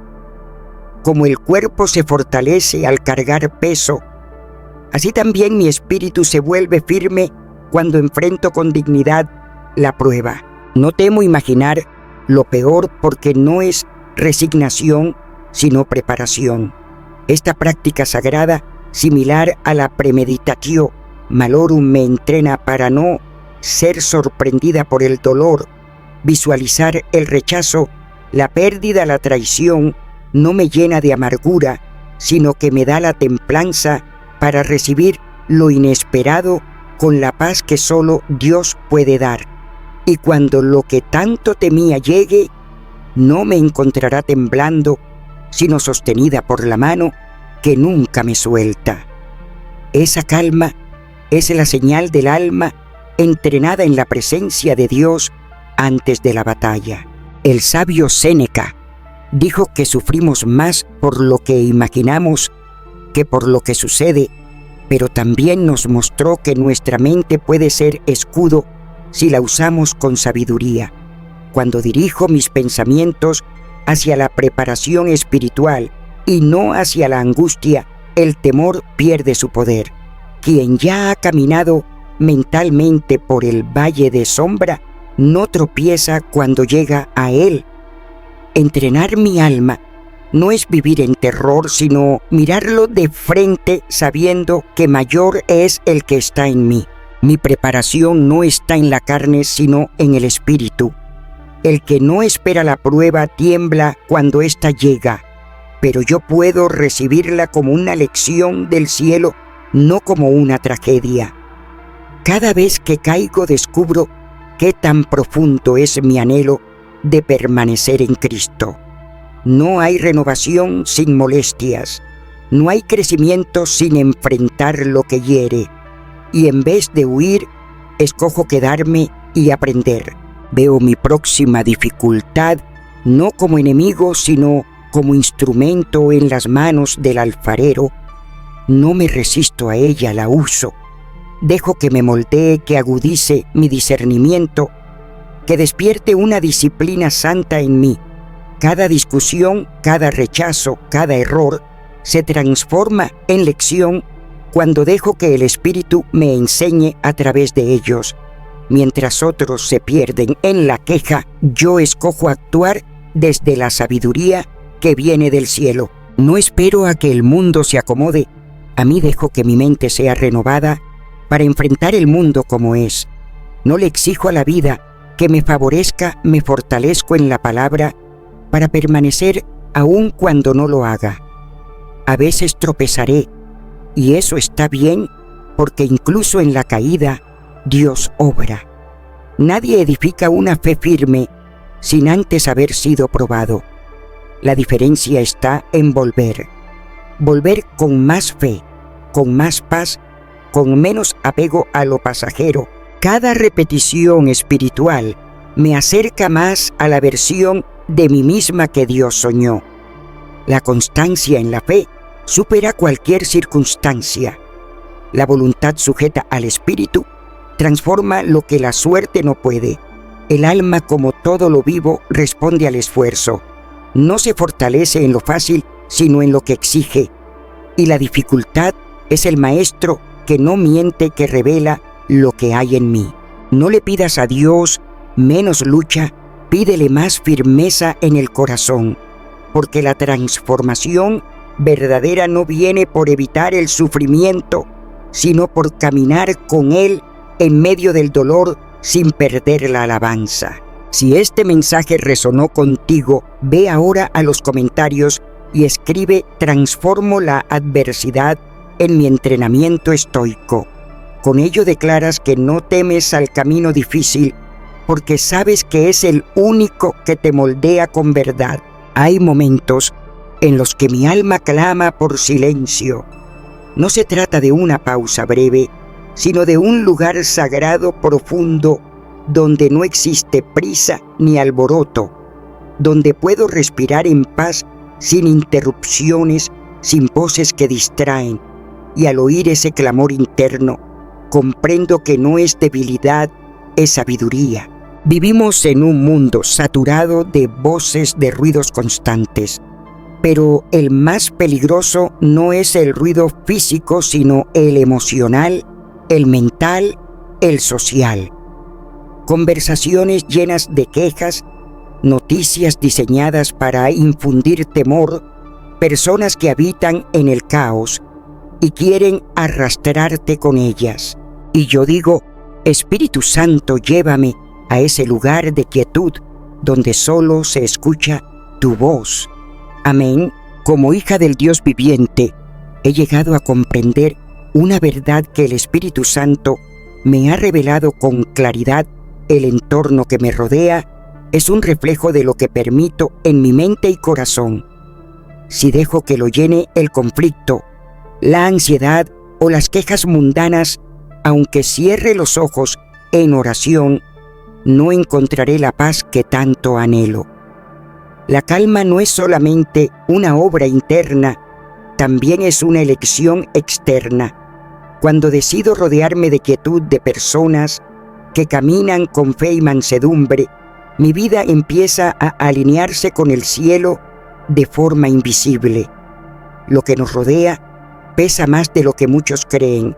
Como el cuerpo se fortalece al cargar peso, así también mi espíritu se vuelve firme cuando enfrento con dignidad la prueba. No temo imaginar lo peor porque no es resignación, sino preparación. Esta práctica sagrada, similar a la premeditatio malorum, me entrena para no ser sorprendida por el dolor, visualizar el rechazo, la pérdida, la traición. No me llena de amargura, sino que me da la templanza para recibir lo inesperado con la paz que solo Dios puede dar. Y cuando lo que tanto temía llegue, no me encontrará temblando, sino sostenida por la mano que nunca me suelta. Esa calma es la señal del alma entrenada en la presencia de Dios antes de la batalla. El sabio Séneca dijo que sufrimos más por lo que imaginamos que por lo que sucede, pero también nos mostró que nuestra mente puede ser escudo si la usamos con sabiduría. Cuando dirijo mis pensamientos hacia la preparación espiritual y no hacia la angustia, el temor pierde su poder. Quien ya ha caminado mentalmente por el valle de sombra no tropieza cuando llega a él. Entrenar mi alma no es vivir en terror, sino mirarlo de frente sabiendo que mayor es el que está en mí. Mi preparación no está en la carne, sino en el espíritu. El que no espera la prueba tiembla cuando ésta llega, pero yo puedo recibirla como una lección del cielo, no como una tragedia. Cada vez que caigo descubro qué tan profundo es mi anhelo de permanecer en Cristo. No hay renovación sin molestias, no hay crecimiento sin enfrentar lo que hiere, y en vez de huir, escojo quedarme y aprender. Veo mi próxima dificultad no como enemigo, sino como instrumento en las manos del alfarero. No me resisto a ella, la uso. Dejo que me moldee, que agudice mi discernimiento, que despierte una disciplina santa en mí. Cada discusión, cada rechazo, cada error se transforma en lección cuando dejo que el Espíritu me enseñe a través de ellos. Mientras otros se pierden en la queja, yo escojo actuar desde la sabiduría que viene del cielo. No espero a que el mundo se acomode. A mí dejo que mi mente sea renovada para enfrentar el mundo como es. No le exijo a la vida que me favorezca, me fortalezco en la palabra para permanecer aun cuando no lo haga. A veces tropezaré, y eso está bien, porque incluso en la caída, Dios obra. Nadie edifica una fe firme sin antes haber sido probado. La diferencia está en volver con más fe, con más paz, con menos apego a lo pasajero. Cada repetición espiritual me acerca más a la versión de mí misma que Dios soñó. La constancia en la fe supera cualquier circunstancia. La voluntad sujeta al espíritu transforma lo que la suerte no puede. El alma, como todo lo vivo, responde al esfuerzo. No se fortalece en lo fácil, sino en lo que exige. Y la dificultad es el maestro que no miente, que revela lo que hay en mí. No le pidas a Dios menos lucha, pídele más firmeza en el corazón, porque la transformación verdadera no viene por evitar el sufrimiento, sino por caminar con Él en medio del dolor sin perder la alabanza. Si este mensaje resonó contigo, ve ahora a los comentarios y escribe: transformo la adversidad en mi entrenamiento estoico. Con ello declaras que no temes al camino difícil, porque sabes que es el único que te moldea con verdad. Hay momentos en los que mi alma clama por silencio. No se trata de una pausa breve, sino de un lugar sagrado profundo donde no existe prisa ni alboroto, donde puedo respirar en paz sin interrupciones, sin voces que distraen. y al oír ese clamor interno, comprendo que no es debilidad, es sabiduría. Vivimos en un mundo saturado de voces, de ruidos constantes, pero el más peligroso no es el ruido físico, sino el emocional, el mental, el social. Conversaciones llenas de quejas, noticias diseñadas para infundir temor, personas que habitan en el caos y quieren arrastrarte con ellas. Y yo digo, Espíritu Santo, llévame a ese lugar de quietud donde solo se escucha tu voz. Amén. Como hija del Dios viviente, he llegado a comprender una verdad que el Espíritu Santo me ha revelado con claridad. El entorno que me rodea es un reflejo de lo que permito en mi mente y corazón. Si dejo que lo llene el conflicto, la ansiedad o las quejas mundanas, aunque cierre los ojos en oración, no encontraré la paz que tanto anhelo. La calma no es solamente una obra interna, también es una elección externa. Cuando decido rodearme de quietud de personas que caminan con fe y mansedumbre, mi vida empieza a alinearse con el cielo de forma invisible. Lo que nos rodea pesa más de lo que muchos creen.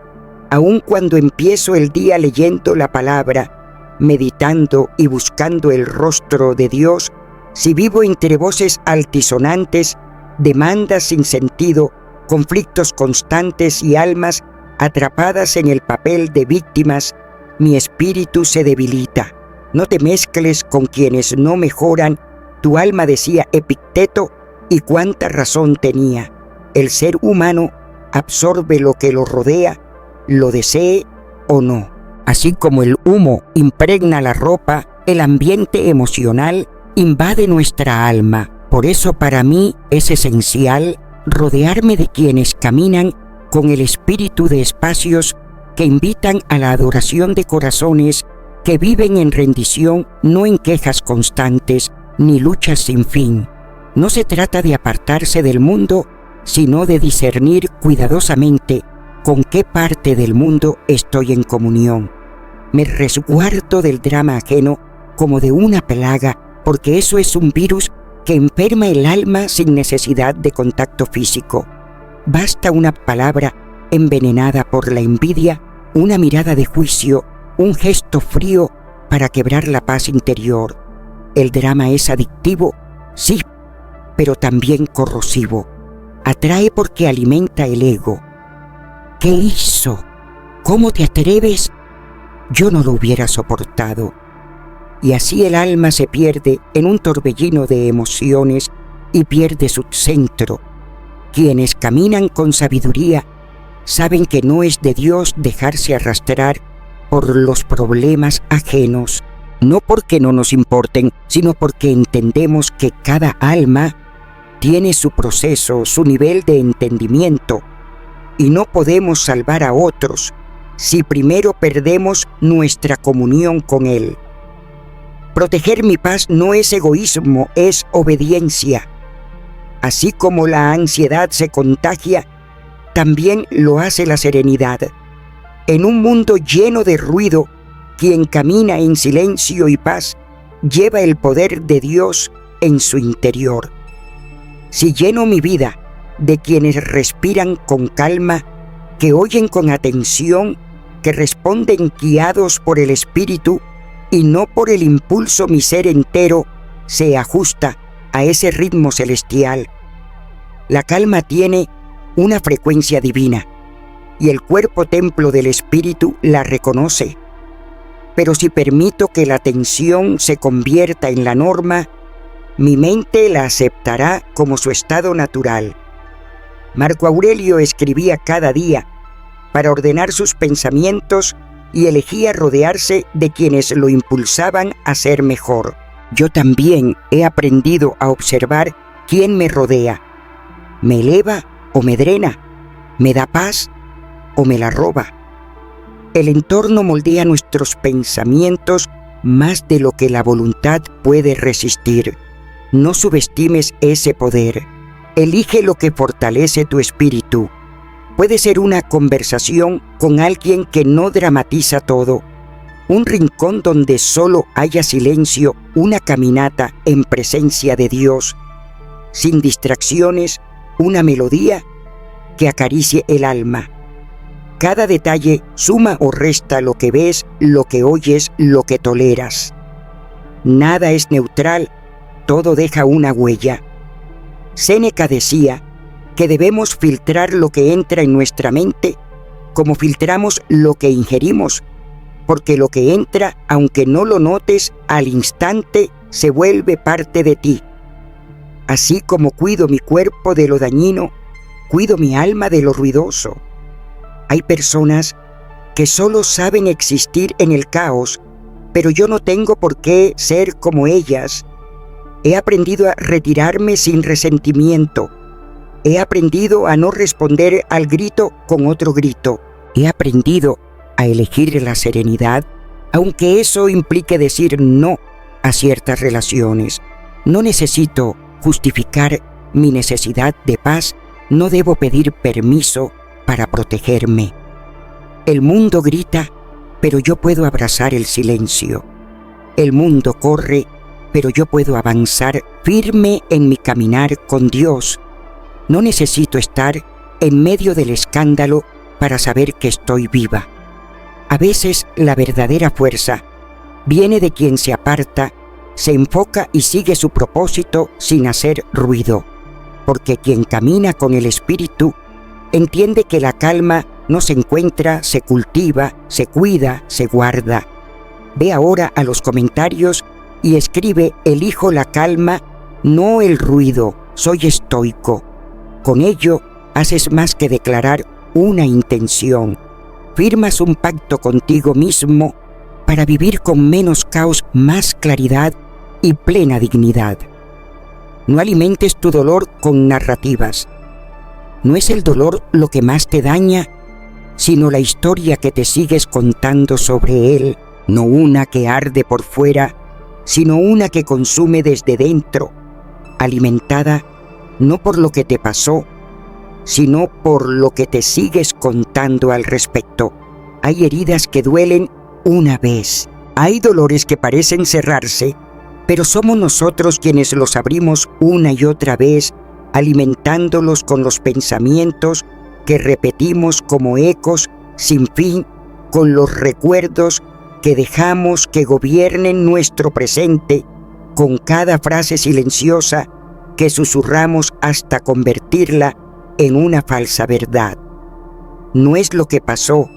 Aun cuando empiezo el día leyendo la palabra, meditando y buscando el rostro de Dios, si vivo entre voces altisonantes, demandas sin sentido, conflictos constantes y almas atrapadas en el papel de víctimas, mi espíritu se debilita. No te mezcles con quienes no mejoran, tu alma, decía Epicteto, y cuánta razón tenía. El ser humano absorbe lo que lo rodea, lo desee o no. Así como el humo impregna la ropa, el ambiente emocional invade nuestra alma. Por eso para mí es esencial rodearme de quienes caminan con el espíritu de espacios que invitan a la adoración, de corazones que viven en rendición, no en quejas constantes ni luchas sin fin. No se trata de apartarse del mundo, sino de discernir cuidadosamente con qué parte del mundo estoy en comunión. Me resguardo del drama ajeno como de una plaga, porque eso es un virus que enferma el alma sin necesidad de contacto físico. Basta una palabra envenenada por la envidia, una mirada de juicio, un gesto frío para quebrar la paz interior. El drama es adictivo, sí, pero también corrosivo. Atrae porque alimenta el ego. ¿Qué hizo? ¿Cómo te atreves? Yo no lo hubiera soportado. Y así el alma se pierde en un torbellino de emociones y pierde su centro. Quienes caminan con sabiduría saben que no es de Dios dejarse arrastrar por los problemas ajenos, no porque no nos importen, sino porque entendemos que cada alma tiene su proceso, su nivel de entendimiento, y no podemos salvar a otros si primero perdemos nuestra comunión con Él. Proteger mi paz no es egoísmo, es obediencia. Así como la ansiedad se contagia, también lo hace la serenidad. En un mundo lleno de ruido, quien camina en silencio y paz lleva el poder de Dios en su interior. Si lleno mi vida de quienes respiran con calma, que oyen con atención, que responden guiados por el Espíritu y no por el impulso, mi ser entero se ajusta a ese ritmo celestial. La calma tiene una frecuencia divina y el cuerpo templo del Espíritu la reconoce. Pero si permito que la tensión se convierta en la norma, mi mente la aceptará como su estado natural. Marco Aurelio escribía cada día para ordenar sus pensamientos y elegía rodearse de quienes lo impulsaban a ser mejor. Yo también he aprendido a observar quién me rodea. ¿Me eleva o me drena? ¿Me da paz o me la roba? El entorno moldea nuestros pensamientos más de lo que la voluntad puede resistir. No subestimes ese poder. Elige lo que fortalece tu espíritu. Puede ser una conversación con alguien que no dramatiza todo, un rincón donde solo haya silencio, una caminata en presencia de Dios, sin distracciones, una melodía que acaricie el alma. Cada detalle suma o resta lo que ves, lo que oyes, lo que toleras. Nada es neutral, todo deja una huella. Séneca decía que debemos filtrar lo que entra en nuestra mente como filtramos lo que ingerimos, porque lo que entra, aunque no lo notes, al instante se vuelve parte de ti. Así como cuido mi cuerpo de lo dañino, cuido mi alma de lo ruidoso. Hay personas que solo saben existir en el caos, pero yo no tengo por qué ser como ellas. He aprendido a retirarme sin resentimiento. He aprendido a no responder al grito con otro grito. He aprendido a elegir la serenidad, aunque eso implique decir no a ciertas relaciones. No necesito justificar mi necesidad de paz, no debo pedir permiso para protegerme. El mundo grita, pero yo puedo abrazar el silencio. El mundo corre, pero yo puedo avanzar firme en mi caminar con Dios. No necesito estar en medio del escándalo para saber que estoy viva. A veces la verdadera fuerza viene de quien se aparta, se enfoca y sigue su propósito sin hacer ruido, porque quien camina con el Espíritu entiende que la calma no se encuentra, se cultiva, se cuida, se guarda. Ve ahora a los comentarios y escribe: elijo la calma, no el ruido, soy estoico. Con ello haces más que declarar una intención. Firmas un pacto contigo mismo para vivir con menos caos, más claridad y plena dignidad. No alimentes tu dolor con narrativas. No es el dolor lo que más te daña, sino la historia que te sigues contando sobre él, no una que arde por fuera, sino una que consume desde dentro, alimentada no por lo que te pasó, sino por lo que te sigues contando al respecto. Hay heridas que duelen una vez. Hay dolores que parecen cerrarse, pero somos nosotros quienes los abrimos una y otra vez, alimentándolos con los pensamientos que repetimos como ecos sin fin, con los recuerdos que dejamos que gobiernen nuestro presente, con cada frase silenciosa que susurramos hasta convertirla en una falsa verdad. No es lo que pasó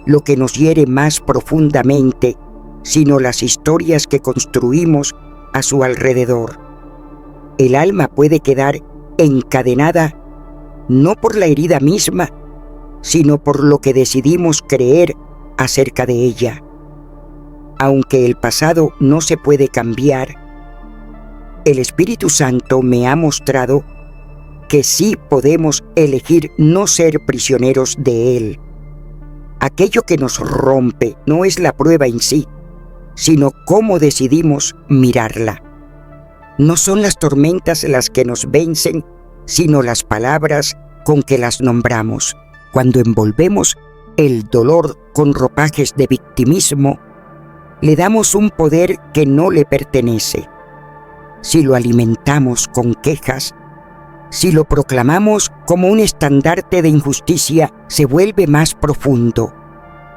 lo que nos hiere más profundamente, sino las historias que construimos a su alrededor. El alma puede quedar encadenada no por la herida misma, sino por lo que decidimos creer acerca de ella. Aunque el pasado no se puede cambiar, el Espíritu Santo me ha mostrado que sí podemos elegir no ser prisioneros de él. Aquello que nos rompe no es la prueba en sí, sino cómo decidimos mirarla. No son las tormentas las que nos vencen, sino las palabras con que las nombramos. Cuando envolvemos el dolor con ropajes de victimismo, le damos un poder que no le pertenece. Si lo alimentamos con quejas, si lo proclamamos como un estandarte de injusticia, se vuelve más profundo.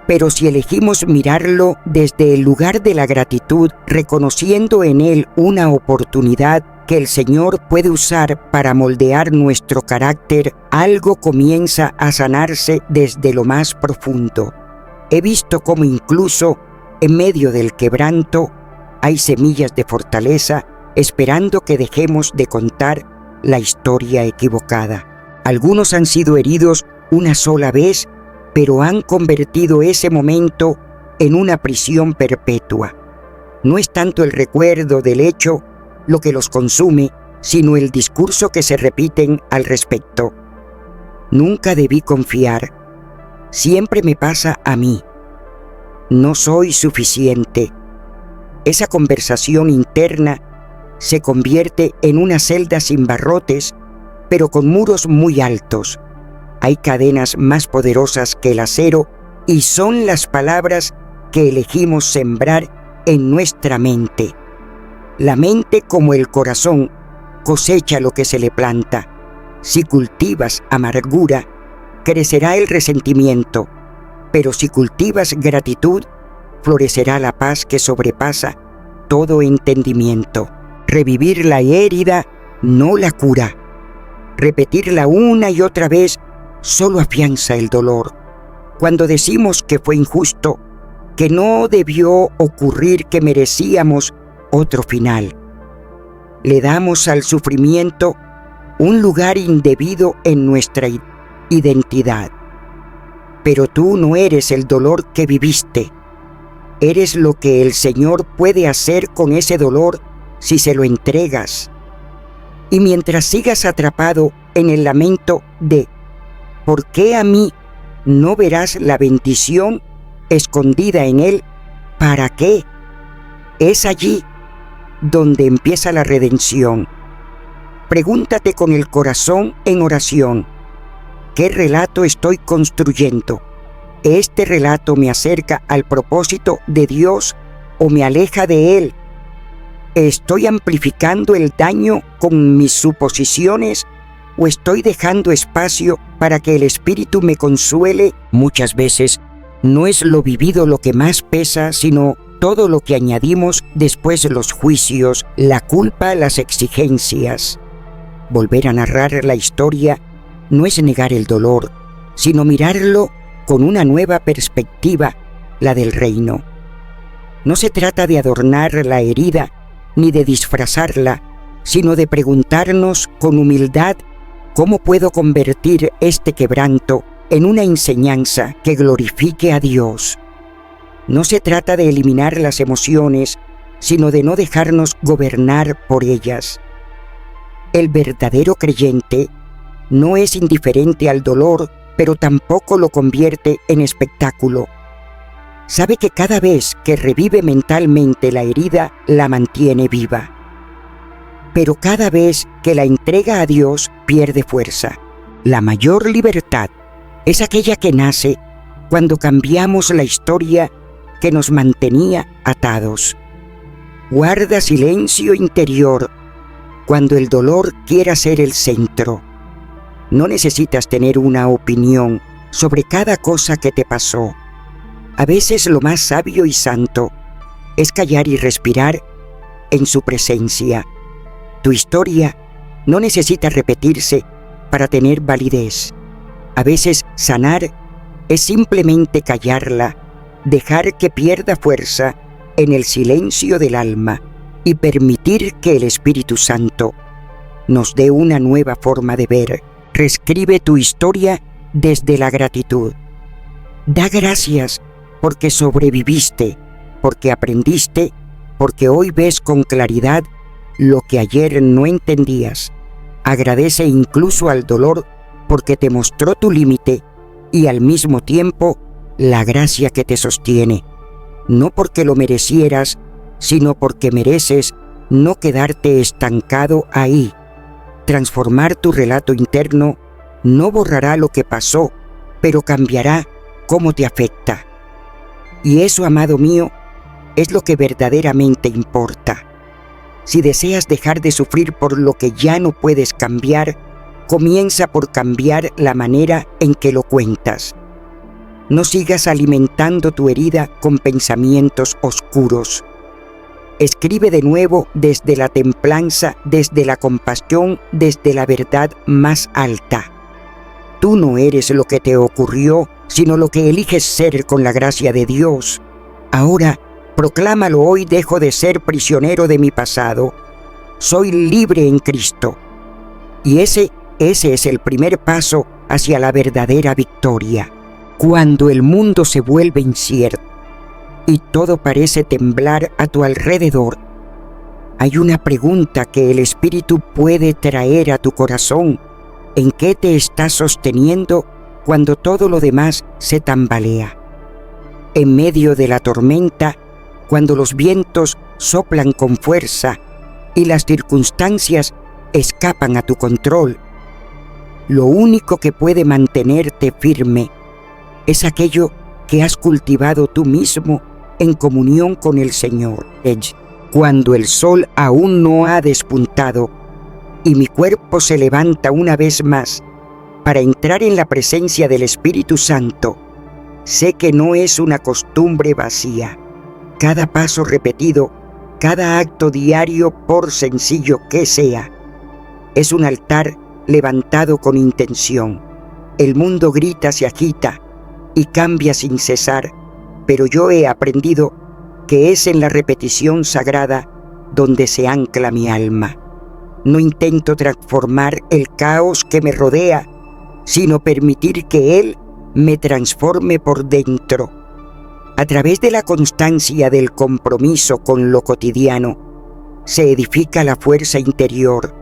Pero si elegimos mirarlo desde el lugar de la gratitud, reconociendo en él una oportunidad que el Señor puede usar para moldear nuestro carácter, algo comienza a sanarse desde lo más profundo. He visto cómo incluso en medio del quebranto hay semillas de fortaleza esperando que dejemos de contar la historia equivocada. Algunos han sido heridos una sola vez, pero han convertido ese momento en una prisión perpetua. No es tanto el recuerdo del hecho lo que los consume, sino el discurso que se repiten al respecto. Nunca debí confiar. Siempre me pasa a mí. No soy suficiente. Esa conversación interna se convierte en una celda sin barrotes, pero con muros muy altos. Hay cadenas más poderosas que el acero y son las palabras que elegimos sembrar en nuestra mente. La mente, como el corazón, cosecha lo que se le planta. Si cultivas amargura, crecerá el resentimiento, pero si cultivas gratitud, florecerá la paz que sobrepasa todo entendimiento. Revivir la herida no la cura. Repetirla una y otra vez solo afianza el dolor. Cuando decimos que fue injusto, que no debió ocurrir, que merecíamos otro final, le damos al sufrimiento un lugar indebido en nuestra identidad. Pero tú no eres el dolor que viviste. Eres lo que el Señor puede hacer con ese dolor si se lo entregas. Y mientras sigas atrapado en el lamento de ¿por qué a mí?, no verás la bendición escondida en él. ¿Para qué? Es allí donde empieza la redención. Pregúntate con el corazón en oración: ¿qué relato estoy construyendo? ¿Este relato me acerca al propósito de Dios o me aleja de él? ¿Estoy amplificando el daño con mis suposiciones o estoy dejando espacio para que el Espíritu me consuele? Muchas veces no es lo vivido lo que más pesa, sino todo lo que añadimos después: los juicios, la culpa, las exigencias. Volver a narrar la historia no es negar el dolor, sino mirarlo con una nueva perspectiva, la del reino. No se trata de adornar la herida ni de disfrazarla, sino de preguntarnos con humildad: ¿cómo puedo convertir este quebranto en una enseñanza que glorifique a Dios? No se trata de eliminar las emociones, sino de no dejarnos gobernar por ellas. El verdadero creyente no es indiferente al dolor, pero tampoco lo convierte en espectáculo. Sabe que cada vez que revive mentalmente la herida, la mantiene viva. Pero cada vez que la entrega a Dios, pierde fuerza. La mayor libertad es aquella que nace cuando cambiamos la historia que nos mantenía atados. Guarda silencio interior cuando el dolor quiera ser el centro. No necesitas tener una opinión sobre cada cosa que te pasó. A veces lo más sabio y santo es callar y respirar en su presencia. Tu historia no necesita repetirse para tener validez. A veces sanar es simplemente callarla, dejar que pierda fuerza en el silencio del alma y permitir que el Espíritu Santo nos dé una nueva forma de ver. Reescribe tu historia desde la gratitud. Da gracias porque sobreviviste, porque aprendiste, porque hoy ves con claridad lo que ayer no entendías. Agradece incluso al dolor porque te mostró tu límite y al mismo tiempo la gracia que te sostiene. No porque lo merecieras, sino porque mereces no quedarte estancado ahí. Transformar tu relato interno no borrará lo que pasó, pero cambiará cómo te afecta. Y eso, amado mío, es lo que verdaderamente importa. Si deseas dejar de sufrir por lo que ya no puedes cambiar, comienza por cambiar la manera en que lo cuentas. No sigas alimentando tu herida con pensamientos oscuros. Escribe de nuevo desde la templanza, desde la compasión, desde la verdad más alta. Tú no eres lo que te ocurrió, sino lo que eliges ser con la gracia de Dios. Ahora, proclámalo hoy: dejo de ser prisionero de mi pasado. Soy libre en Cristo. Y ese es el primer paso hacia la verdadera victoria. Cuando el mundo se vuelve incierto y todo parece temblar a tu alrededor, hay una pregunta que el Espíritu puede traer a tu corazón: ¿en qué te estás sosteniendo cuando todo lo demás se tambalea? En medio de la tormenta, cuando los vientos soplan con fuerza y las circunstancias escapan a tu control, Lo único que puede mantenerte firme es aquello que has cultivado tú mismo en comunión con el Señor. Cuando el sol aún no ha despuntado y mi cuerpo se levanta una vez más para entrar en la presencia del Espíritu Santo, sé que no es una costumbre vacía. Cada paso repetido, cada acto diario, por sencillo que sea, es un altar levantado con intención. El mundo grita, se agita y cambia sin cesar, pero yo he aprendido que es en la repetición sagrada donde se ancla mi alma. No intento transformar el caos que me rodea, sino permitir que Él me transforme por dentro. A través de la constancia del compromiso con lo cotidiano, se edifica la fuerza interior.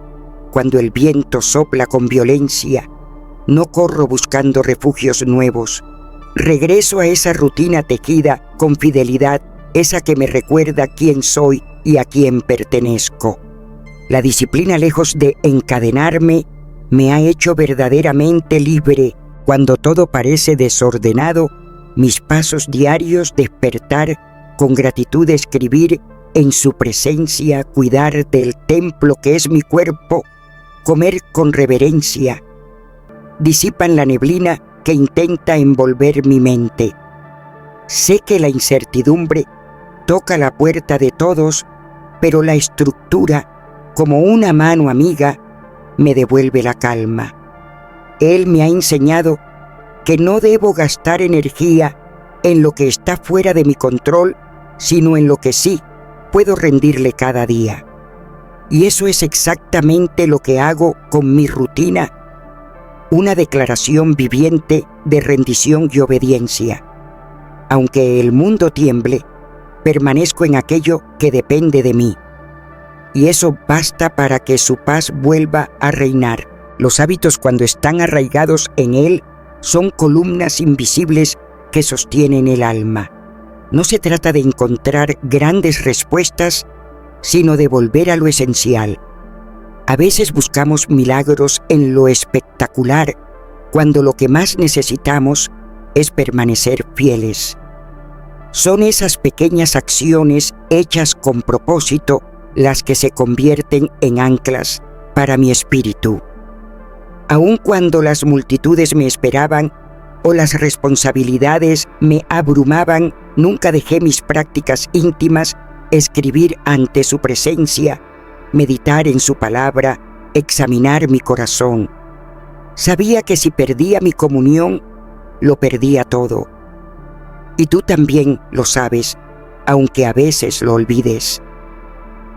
Cuando el viento sopla con violencia, no corro buscando refugios nuevos. Regreso a esa rutina tejida con fidelidad, esa que me recuerda quién soy y a quién pertenezco. La disciplina, lejos de encadenarme, me ha hecho verdaderamente libre. Cuando todo parece desordenado, mis pasos diarios: despertar, con gratitud escribir en su presencia, cuidar del templo que es mi cuerpo, comer con reverencia, disipan la neblina que intenta envolver mi mente. Sé que la incertidumbre toca la puerta de todos, pero la estructura, como una mano amiga, me devuelve la calma. Él me ha enseñado que no debo gastar energía en lo que está fuera de mi control, sino en lo que sí puedo rendirle cada día. Y eso es exactamente lo que hago con mi rutina, una declaración viviente de rendición y obediencia. Aunque el mundo tiemble, permanezco en aquello que depende de mí. Y eso basta para que su paz vuelva a reinar. Los hábitos, cuando están arraigados en Él, son columnas invisibles que sostienen el alma. No se trata de encontrar grandes respuestas, sino de volver a lo esencial. A veces buscamos milagros en lo espectacular, cuando lo que más necesitamos es permanecer fieles. Son esas pequeñas acciones hechas con propósito las que se convierten en anclas para mi espíritu. Aun cuando las multitudes me esperaban o las responsabilidades me abrumaban, nunca dejé mis prácticas íntimas, escribir ante su presencia, meditar en su palabra, examinar mi corazón. Sabía que si perdía mi comunión, lo perdía todo. Y tú también lo sabes, aunque a veces lo olvides.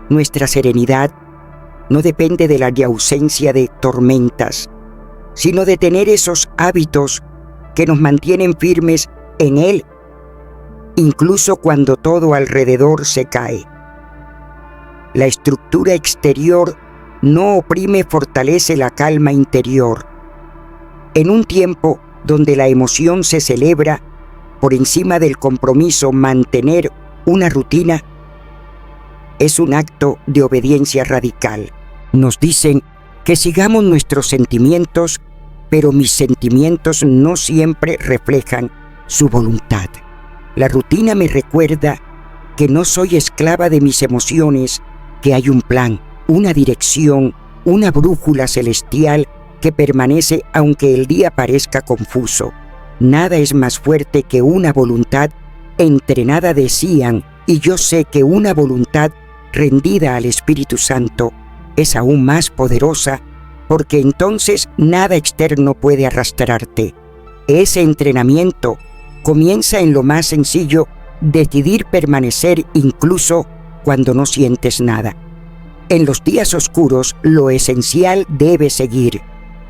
Nuestra serenidad no depende de la ausencia de tormentas, sino de tener esos hábitos que nos mantienen firmes en Él, incluso cuando todo alrededor se cae. La estructura exterior no oprime, fortalece la calma interior. En un tiempo donde la emoción se celebra por encima del compromiso, mantener una rutina es un acto de obediencia radical. Nos dicen que sigamos nuestros sentimientos, pero mis sentimientos no siempre reflejan su voluntad. La rutina me recuerda que no soy esclava de mis emociones, que hay un plan, una dirección, una brújula celestial que permanece aunque el día parezca confuso. Nada es más fuerte que una voluntad entrenada, decían, y yo sé que una voluntad rendida al Espíritu Santo es aún más poderosa, porque entonces nada externo puede arrastrarte. Ese entrenamiento comienza en lo más sencillo: decidir permanecer incluso cuando no sientes nada. En los días oscuros, lo esencial debe seguir.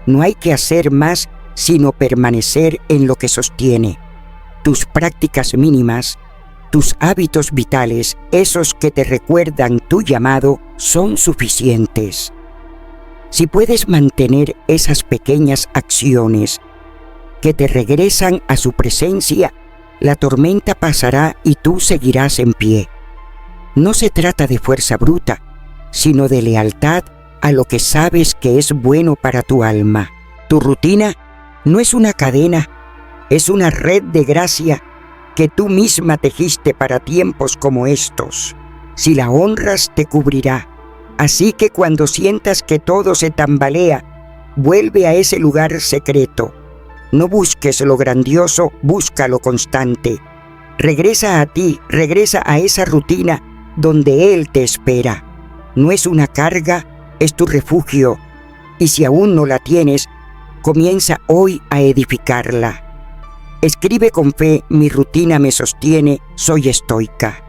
No hay que hacer más sino permanecer en lo que sostiene. Tus prácticas mínimas, tus hábitos vitales, esos que te recuerdan tu llamado, son suficientes. Si puedes mantener esas pequeñas acciones que te regresan a su presencia, la tormenta pasará y tú seguirás en pie. No se trata de fuerza bruta, sino de lealtad a lo que sabes que es bueno para tu alma. Tu rutina no es una cadena, es una red de gracia que tú misma tejiste para tiempos como estos. Si la honras, te cubrirá. Así que cuando sientas que todo se tambalea, vuelve a ese lugar secreto. No busques lo grandioso, busca lo constante. Regresa a ti, regresa a esa rutina donde Él te espera. No es una carga, es tu refugio. Y si aún no la tienes, comienza hoy a edificarla. Escribe con fe: mi rutina me sostiene, soy estoica.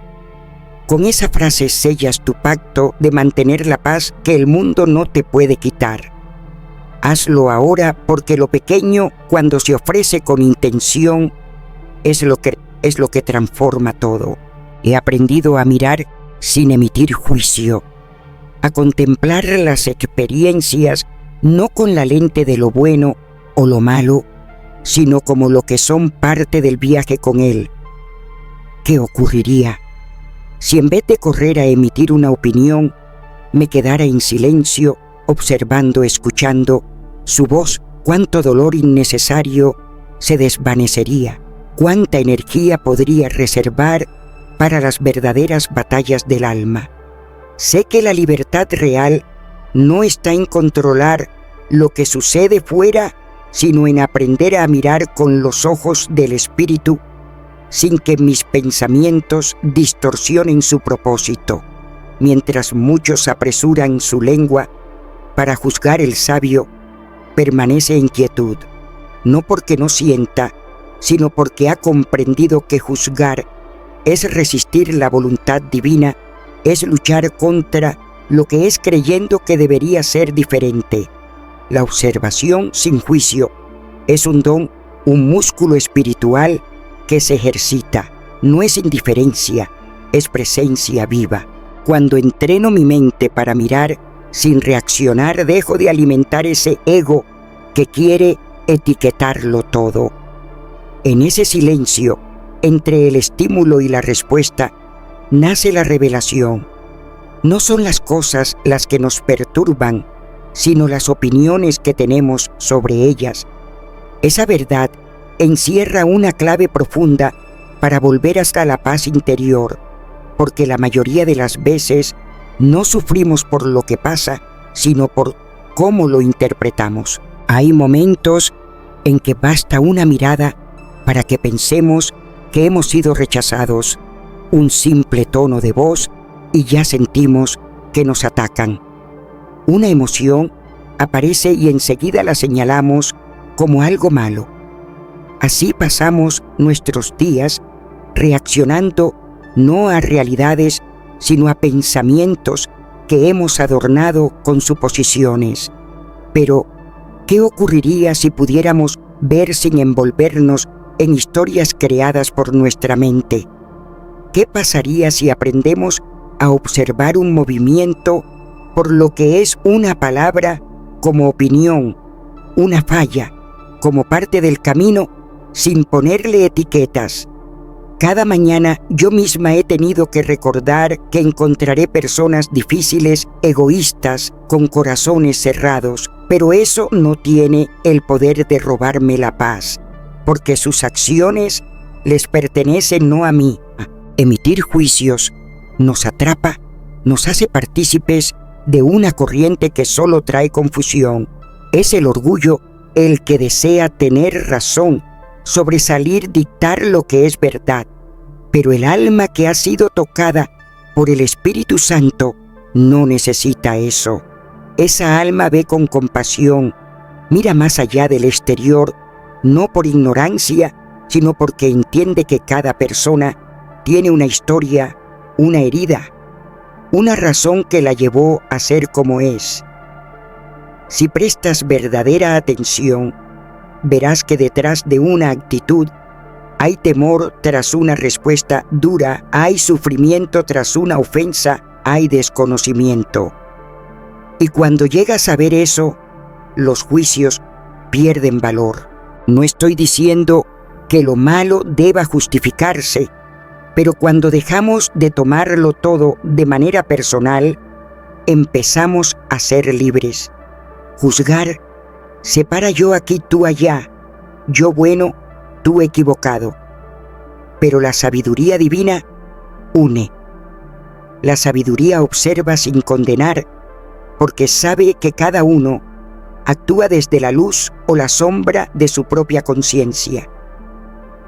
Con esa frase sellas tu pacto de mantener la paz que el mundo no te puede quitar. Hazlo ahora, porque lo pequeño, cuando se ofrece con intención, es lo que transforma todo. He aprendido a mirar sin emitir juicio, a contemplar las experiencias no con la lente de lo bueno o lo malo, sino como lo que son parte del viaje con Él. ¿Qué ocurriría si en vez de correr a emitir una opinión, me quedara en silencio, observando, escuchando su voz? Cuánto dolor innecesario se desvanecería, cuánta energía podría reservar para las verdaderas batallas del alma. Sé que la libertad real no está en controlar lo que sucede fuera, sino en aprender a mirar con los ojos del espíritu, sin que mis pensamientos distorsionen su propósito. Mientras muchos apresuran su lengua para juzgar, el sabio permanece en quietud, no porque no sienta, sino porque ha comprendido que juzgar es resistir la voluntad divina, es luchar contra lo que es creyendo que debería ser diferente. La observación sin juicio es un don, un músculo espiritual que se ejercita. No es indiferencia, es presencia viva. Cuando entreno mi mente para mirar sin reaccionar, dejo de alimentar ese ego que quiere etiquetarlo todo. En ese silencio, entre el estímulo y la respuesta, nace la revelación. No son las cosas las que nos perturban, sino las opiniones que tenemos sobre ellas. Esa verdad encierra una clave profunda para volver hasta la paz interior, porque la mayoría de las veces no sufrimos por lo que pasa, sino por cómo lo interpretamos. Hay momentos en que basta una mirada para que pensemos que hemos sido rechazados, un simple tono de voz y ya sentimos que nos atacan. Una emoción aparece y enseguida la señalamos como algo malo. Así pasamos nuestros días reaccionando no a realidades, sino a pensamientos que hemos adornado con suposiciones. Pero, ¿qué ocurriría si pudiéramos ver sin envolvernos en historias creadas por nuestra mente? ¿Qué pasaría si aprendemos a observar un movimiento por lo que es una palabra como opinión, una falla como parte del camino, sin ponerle etiquetas? Cada mañana yo misma he tenido que recordar que encontraré personas difíciles, egoístas, con corazones cerrados, pero eso no tiene el poder de robarme la paz, porque sus acciones les pertenecen no a mí. Emitir juicios nos atrapa, nos hace partícipes de una corriente que solo trae confusión. Es el orgullo el que desea tener razón, sobresalir, dictar lo que es verdad. Pero el alma que ha sido tocada por el Espíritu Santo no necesita eso. Esa alma ve con compasión, mira más allá del exterior, no por ignorancia, sino porque entiende que cada persona tiene una historia, una herida, una razón que la llevó a ser como es. Si prestas verdadera atención, verás que detrás de una actitud hay temor tras una respuesta dura, hay sufrimiento tras una ofensa, hay desconocimiento. Y cuando llegas a ver eso, los juicios pierden valor. No estoy diciendo que lo malo deba justificarse, pero cuando dejamos de tomarlo todo de manera personal, empezamos a ser libres. Juzgar Separa yo aquí, tú allá, yo bueno, tú equivocado. Pero la sabiduría divina une. La sabiduría observa sin condenar, porque sabe que cada uno actúa desde la luz o la sombra de su propia conciencia.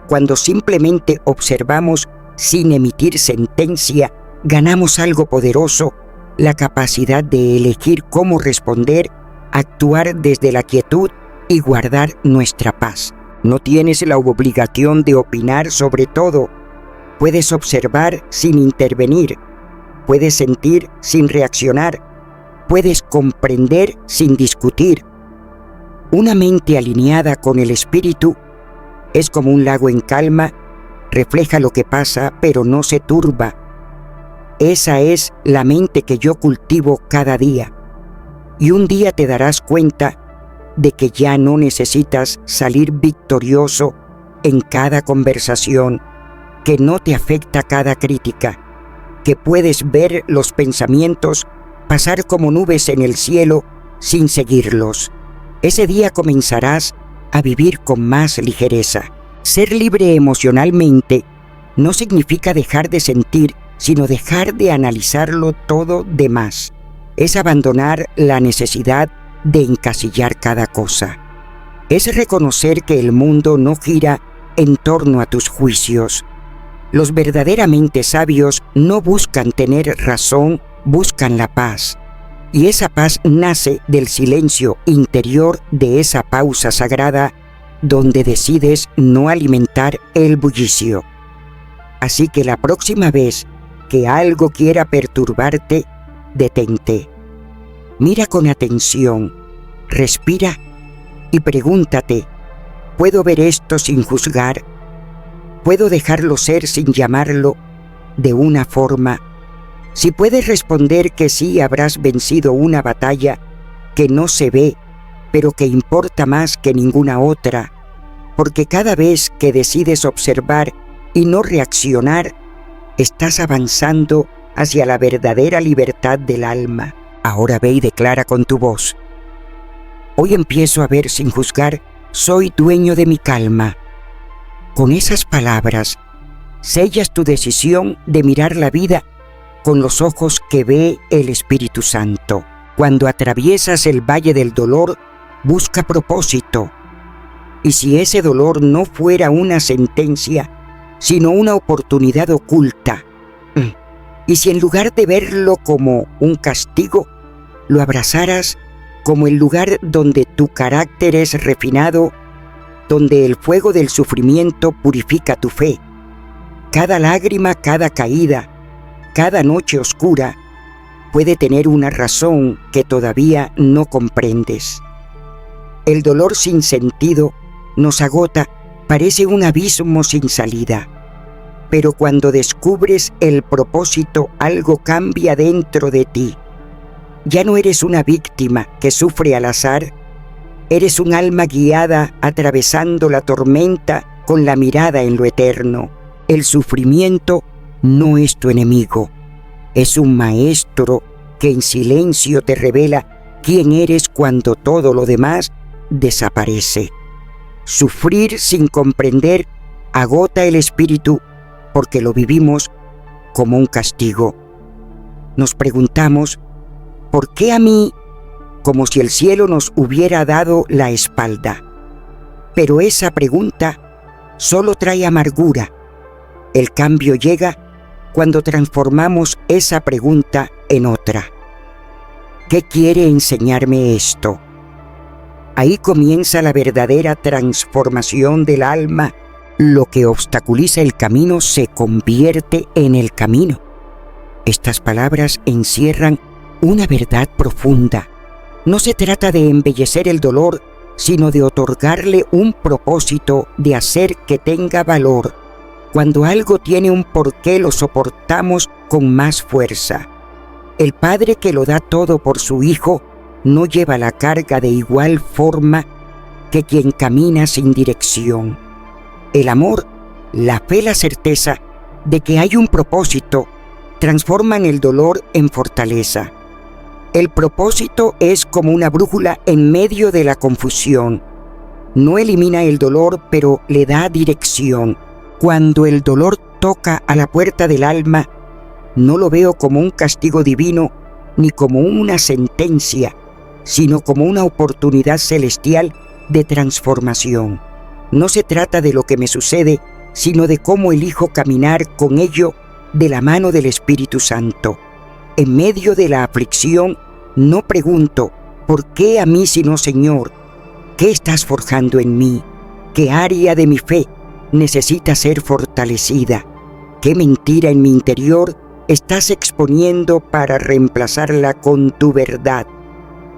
Cuando simplemente observamos sin emitir sentencia, ganamos algo poderoso, la capacidad de elegir cómo responder, actuar desde la quietud y guardar nuestra paz. No tienes la obligación de opinar sobre todo. Puedes observar sin intervenir. Puedes sentir sin reaccionar. Puedes comprender sin discutir. Una mente alineada con el espíritu es como un lago en calma, refleja lo que pasa, pero no se turba. Esa es la mente que yo cultivo cada día. Y un día te darás cuenta de que ya no necesitas salir victorioso en cada conversación, que no te afecta cada crítica, que puedes ver los pensamientos pasar como nubes en el cielo sin seguirlos. Ese día comenzarás a vivir con más ligereza. Ser libre emocionalmente no significa dejar de sentir, sino dejar de analizarlo todo de más. Es abandonar la necesidad de encasillar cada cosa. Es reconocer que el mundo no gira en torno a tus juicios. Los verdaderamente sabios no buscan tener razón, buscan la paz. Y esa paz nace del silencio interior, de esa pausa sagrada donde decides no alimentar el bullicio. Así que la próxima vez que algo quiera perturbarte, detente. Mira con atención, respira y pregúntate, ¿puedo ver esto sin juzgar? ¿Puedo dejarlo ser sin llamarlo de una forma? Si puedes responder que sí, habrás vencido una batalla que no se ve, pero que importa más que ninguna otra, porque cada vez que decides observar y no reaccionar, estás avanzando hacia la verdadera libertad del alma. Ahora ve y declara con tu voz: hoy empiezo a ver sin juzgar, soy dueño de mi calma. Con esas palabras, sellas tu decisión de mirar la vida con los ojos que ve el Espíritu Santo. Cuando atraviesas el valle del dolor, busca propósito. Y si ese dolor no fuera una sentencia, sino una oportunidad oculta, y si en lugar de verlo como un castigo, lo abrazaras como el lugar donde tu carácter es refinado, donde el fuego del sufrimiento purifica tu fe. Cada lágrima, cada caída, cada noche oscura puede tener una razón que todavía no comprendes. El dolor sin sentido nos agota, parece un abismo sin salida. Pero cuando descubres el propósito, algo cambia dentro de ti. Ya no eres una víctima que sufre al azar, eres un alma guiada atravesando la tormenta con la mirada en lo eterno. El sufrimiento no es tu enemigo, es un maestro que en silencio te revela quién eres cuando todo lo demás desaparece. Sufrir sin comprender agota el espíritu porque lo vivimos como un castigo. Nos preguntamos, ¿por qué a mí? Como si el cielo nos hubiera dado la espalda. Pero esa pregunta solo trae amargura. El cambio llega cuando transformamos esa pregunta en otra. ¿Qué quiere enseñarme esto? Ahí comienza la verdadera transformación del alma. Lo que obstaculiza el camino se convierte en el camino. Estas palabras encierran una verdad profunda. No se trata de embellecer el dolor, sino de otorgarle un propósito, de hacer que tenga valor. Cuando algo tiene un porqué, lo soportamos con más fuerza. El padre que lo da todo por su hijo no lleva la carga de igual forma que quien camina sin dirección. El amor, la fe, la certeza de que hay un propósito, transforman el dolor en fortaleza. El propósito es como una brújula en medio de la confusión. No elimina el dolor, pero le da dirección. Cuando el dolor toca a la puerta del alma, no lo veo como un castigo divino ni como una sentencia, sino como una oportunidad celestial de transformación. No se trata de lo que me sucede, sino de cómo elijo caminar con ello de la mano del Espíritu Santo. En medio de la aflicción, no pregunto, ¿por qué a mí sino Señor? ¿Qué estás forjando en mí? ¿Qué área de mi fe necesita ser fortalecida? ¿Qué mentira en mi interior estás exponiendo para reemplazarla con tu verdad?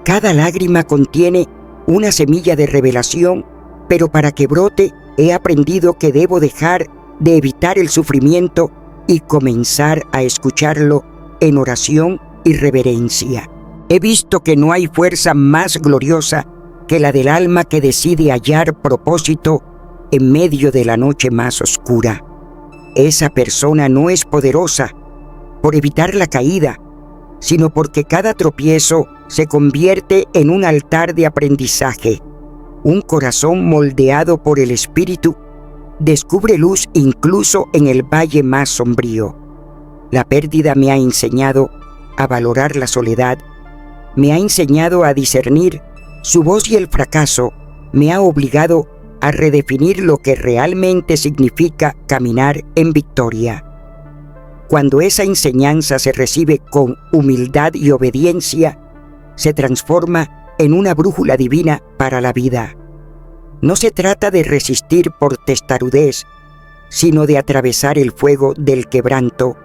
Cada lágrima contiene una semilla de revelación, pero para que brote he aprendido que debo dejar de evitar el sufrimiento y comenzar a escucharlo en oración y reverencia. He visto que no hay fuerza más gloriosa que la del alma que decide hallar propósito en medio de la noche más oscura. Esa persona no es poderosa por evitar la caída, sino porque cada tropiezo se convierte en un altar de aprendizaje. Un corazón moldeado por el Espíritu descubre luz incluso en el valle más sombrío. La pérdida me ha enseñado a valorar la soledad, me ha enseñado a discernir su voz, y el fracaso me ha obligado a redefinir lo que realmente significa caminar en victoria. Cuando esa enseñanza se recibe con humildad y obediencia, se transforma en una brújula divina para la vida. No se trata de resistir por testarudez, sino de atravesar el fuego del quebranto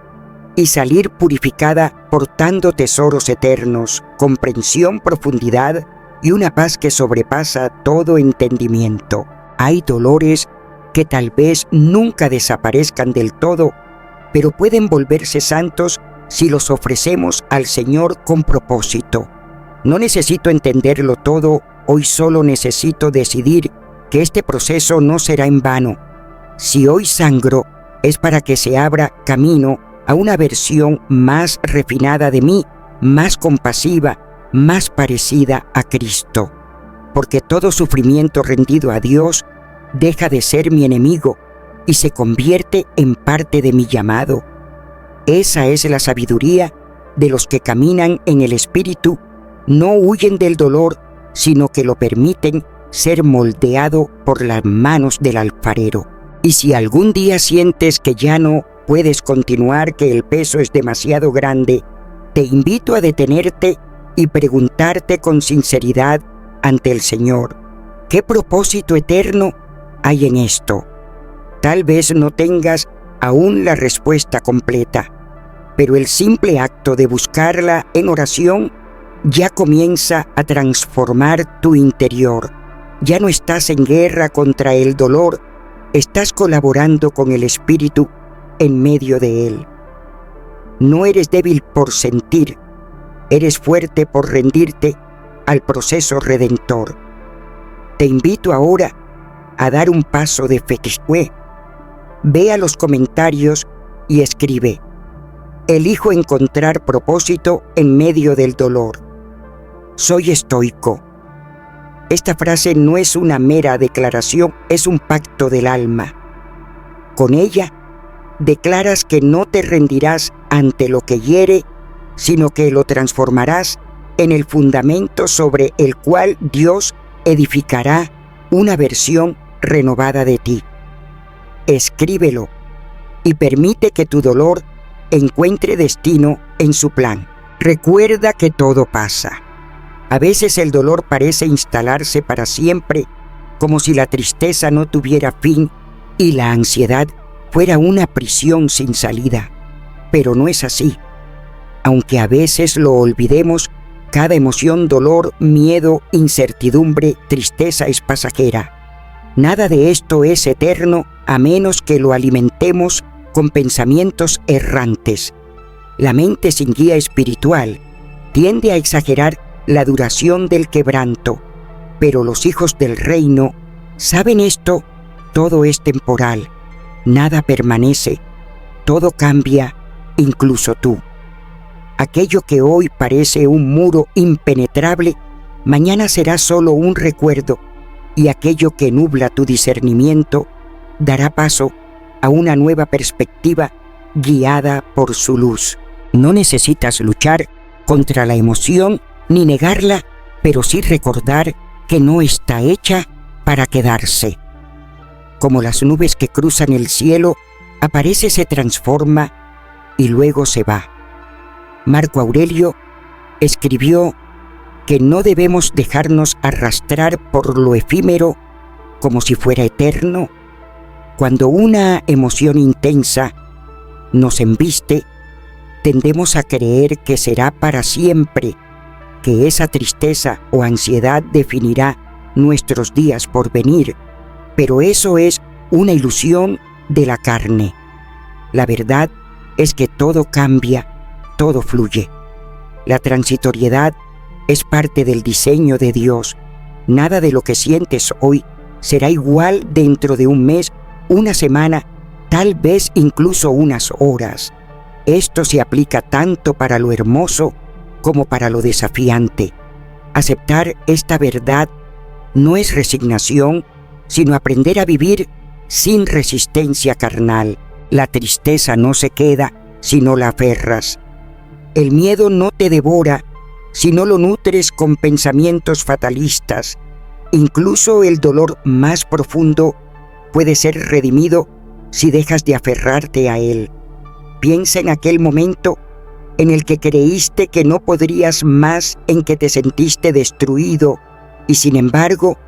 y salir purificada portando tesoros eternos, comprensión, profundidad y una paz que sobrepasa todo entendimiento. Hay dolores que tal vez nunca desaparezcan del todo, pero pueden volverse santos si los ofrecemos al Señor con propósito. No necesito entenderlo todo, hoy solo necesito decidir que este proceso no será en vano. Si hoy sangro, es para que se abra camino a una versión más refinada de mí, más compasiva, más parecida a Cristo. Porque todo sufrimiento rendido a Dios deja de ser mi enemigo y se convierte en parte de mi llamado. Esa es la sabiduría de los que caminan en el Espíritu. No huyen del dolor, sino que lo permiten ser moldeado por las manos del alfarero. Y si algún día sientes que ya no puedes continuar, que el peso es demasiado grande, te invito a detenerte y preguntarte con sinceridad ante el Señor, ¿qué propósito eterno hay en esto? Tal vez no tengas aún la respuesta completa, pero el simple acto de buscarla en oración ya comienza a transformar tu interior. Ya no estás en guerra contra el dolor, estás colaborando con el Espíritu en medio de él. No eres débil por sentir, eres fuerte por rendirte al proceso redentor. Te invito ahora a dar un paso de fe. Ve a los comentarios y escribe: elijo encontrar propósito en medio del dolor. Soy estoico. Esta frase no es una mera declaración, es un pacto del alma. Con ella, declaras que no te rendirás ante lo que hiere, sino que lo transformarás en el fundamento sobre el cual Dios edificará una versión renovada de ti. Escríbelo y permite que tu dolor encuentre destino en su plan. Recuerda que todo pasa. A veces el dolor parece instalarse para siempre, como si la tristeza no tuviera fin y la ansiedad fuera una prisión sin salida. Pero no es así. Aunque a veces lo olvidemos, cada emoción, dolor, miedo, incertidumbre, tristeza es pasajera. Nada de esto es eterno a menos que lo alimentemos con pensamientos errantes. La mente sin guía espiritual tiende a exagerar la duración del quebranto, pero los hijos del reino saben esto: todo es temporal, nada permanece, todo cambia, incluso tú. Aquello que hoy parece un muro impenetrable, mañana será solo un recuerdo, y aquello que nubla tu discernimiento dará paso a una nueva perspectiva guiada por su luz. No necesitas luchar contra la emoción ni negarla, pero sí recordar que no está hecha para quedarse. Como las nubes que cruzan el cielo, aparece, se transforma y luego se va. Marco Aurelio escribió que no debemos dejarnos arrastrar por lo efímero como si fuera eterno. Cuando una emoción intensa nos embiste, tendemos a creer que será para siempre, que esa tristeza o ansiedad definirá nuestros días por venir, pero eso es una ilusión de la carne. La verdad es que todo cambia, todo fluye. La transitoriedad es parte del diseño de Dios. Nada de lo que sientes hoy será igual dentro de un mes, una semana, tal vez incluso unas horas. Esto se aplica tanto para lo hermoso como para lo desafiante. Aceptar esta verdad no es resignación, sino aprender a vivir sin resistencia carnal. La tristeza no se queda si no la aferras. El miedo no te devora si no lo nutres con pensamientos fatalistas. Incluso el dolor más profundo puede ser redimido si dejas de aferrarte a él. Piensa en aquel momento en el que creíste que no podrías más, en que te sentiste destruido, y sin embargo,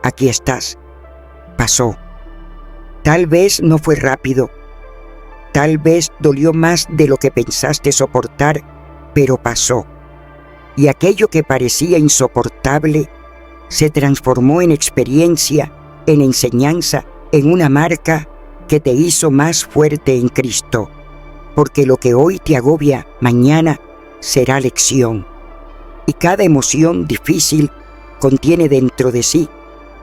aquí estás. Pasó. Tal vez no fue rápido, tal vez dolió más de lo que pensaste soportar, pero pasó. Y aquello que parecía insoportable se transformó en experiencia, en enseñanza, en una marca que te hizo más fuerte en Cristo. Porque lo que hoy te agobia, mañana será lección. Y cada emoción difícil contiene dentro de sí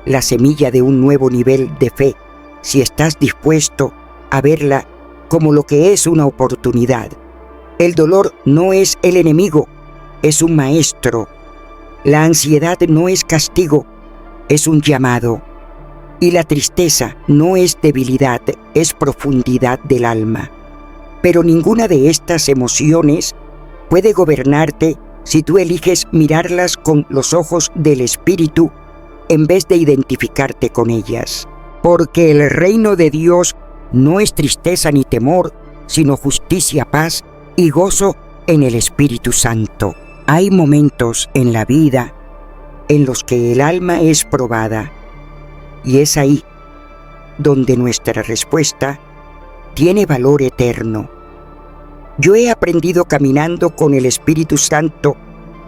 la semilla de un nuevo nivel de fe, si estás dispuesto a verla como lo que es una oportunidad. El dolor no es el enemigo, es un maestro. La ansiedad no es castigo, es un llamado. Y la tristeza no es debilidad, es profundidad del alma. Pero ninguna de estas emociones puede gobernarte si tú eliges mirarlas con los ojos del Espíritu en vez de identificarte con ellas. Porque el reino de Dios no es tristeza ni temor, sino justicia, paz y gozo en el Espíritu Santo. Hay momentos en la vida en los que el alma es probada, y es ahí donde nuestra respuesta tiene valor eterno. Yo he aprendido caminando con el Espíritu Santo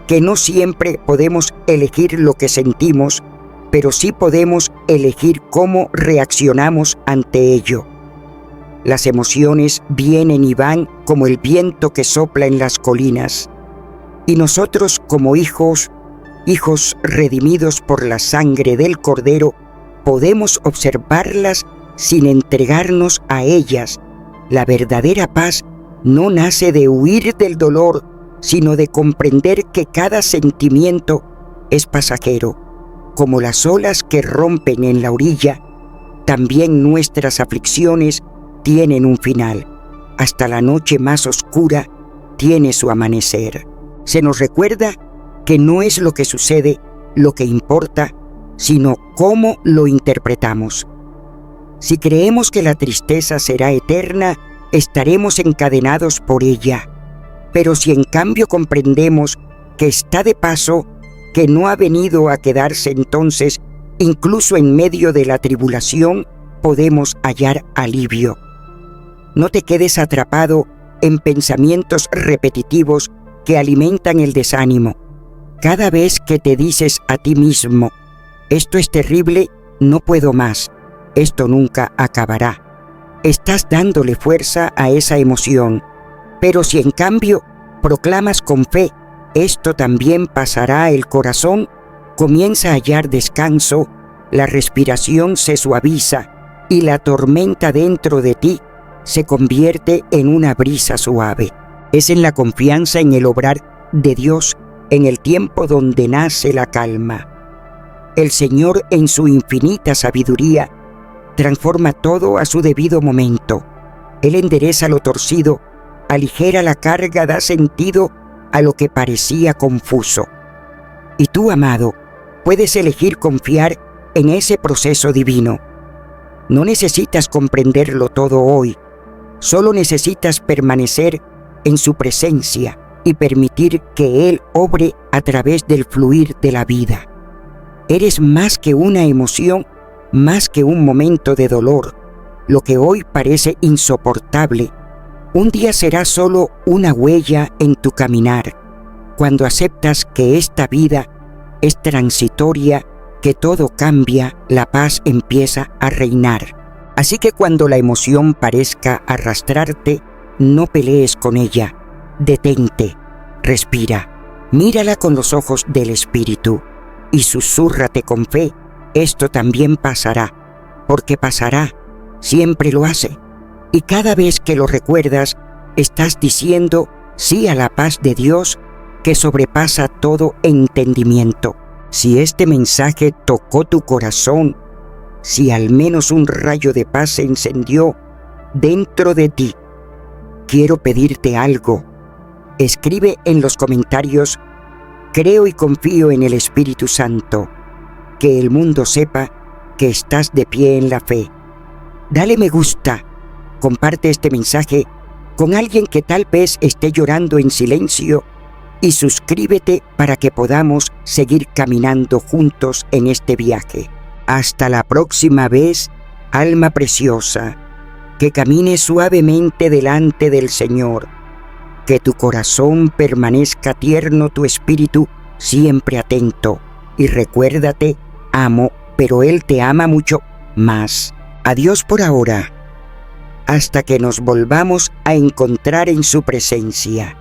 que no siempre podemos elegir lo que sentimos, pero sí podemos elegir cómo reaccionamos ante ello. Las emociones vienen y van como el viento que sopla en las colinas, y nosotros como hijos redimidos por la sangre del Cordero, podemos observarlas sin entregarnos a ellas. La verdadera paz no nace de huir del dolor, sino de comprender que cada sentimiento es pasajero. Como las olas que rompen en la orilla, también nuestras aflicciones tienen un final. Hasta la noche más oscura tiene su amanecer. Se nos recuerda que no es lo que sucede lo que importa, sino cómo lo interpretamos. Si creemos que la tristeza será eterna, estaremos encadenados por ella. Pero si en cambio comprendemos que está de paso, que no ha venido a quedarse, entonces, incluso en medio de la tribulación, podemos hallar alivio. No te quedes atrapado en pensamientos repetitivos que alimentan el desánimo. Cada vez que te dices a ti mismo, esto es terrible, no puedo más, esto nunca acabará, estás dándole fuerza a esa emoción. Pero si en cambio proclamas con fe, esto también pasará, el corazón comienza a hallar descanso, la respiración se suaviza y la tormenta dentro de ti se convierte en una brisa suave. Es en la confianza en el obrar de Dios en el tiempo donde nace la calma. El Señor, en su infinita sabiduría, transforma todo a su debido momento. Él endereza lo torcido, aligera la carga, da sentido a lo que parecía confuso. Y tú, amado, puedes elegir confiar en ese proceso divino. No necesitas comprenderlo todo hoy, solo necesitas permanecer en su presencia y permitir que Él obre a través del fluir de la vida. Eres más que una emoción, más que un momento de dolor. Lo que hoy parece insoportable, un día será solo una huella en tu caminar, cuando aceptas que esta vida es transitoria, que todo cambia, la paz empieza a reinar. Así que cuando la emoción parezca arrastrarte, no pelees con ella, detente, respira, mírala con los ojos del Espíritu y susúrrate con fe: esto también pasará, porque pasará, siempre lo hace. Y cada vez que lo recuerdas, estás diciendo sí a la paz de Dios que sobrepasa todo entendimiento. Si este mensaje tocó tu corazón, si al menos un rayo de paz se encendió dentro de ti, quiero pedirte algo. Escribe en los comentarios: creo y confío en el Espíritu Santo. Que el mundo sepa que estás de pie en la fe. Dale me gusta. Comparte este mensaje con alguien que tal vez esté llorando en silencio y suscríbete para que podamos seguir caminando juntos en este viaje. Hasta la próxima vez, alma preciosa, que camines suavemente delante del Señor. Que tu corazón permanezca tierno, tu espíritu siempre atento. Y recuérdate, amo, pero Él te ama mucho más. Adiós por ahora, hasta que nos volvamos a encontrar en su presencia.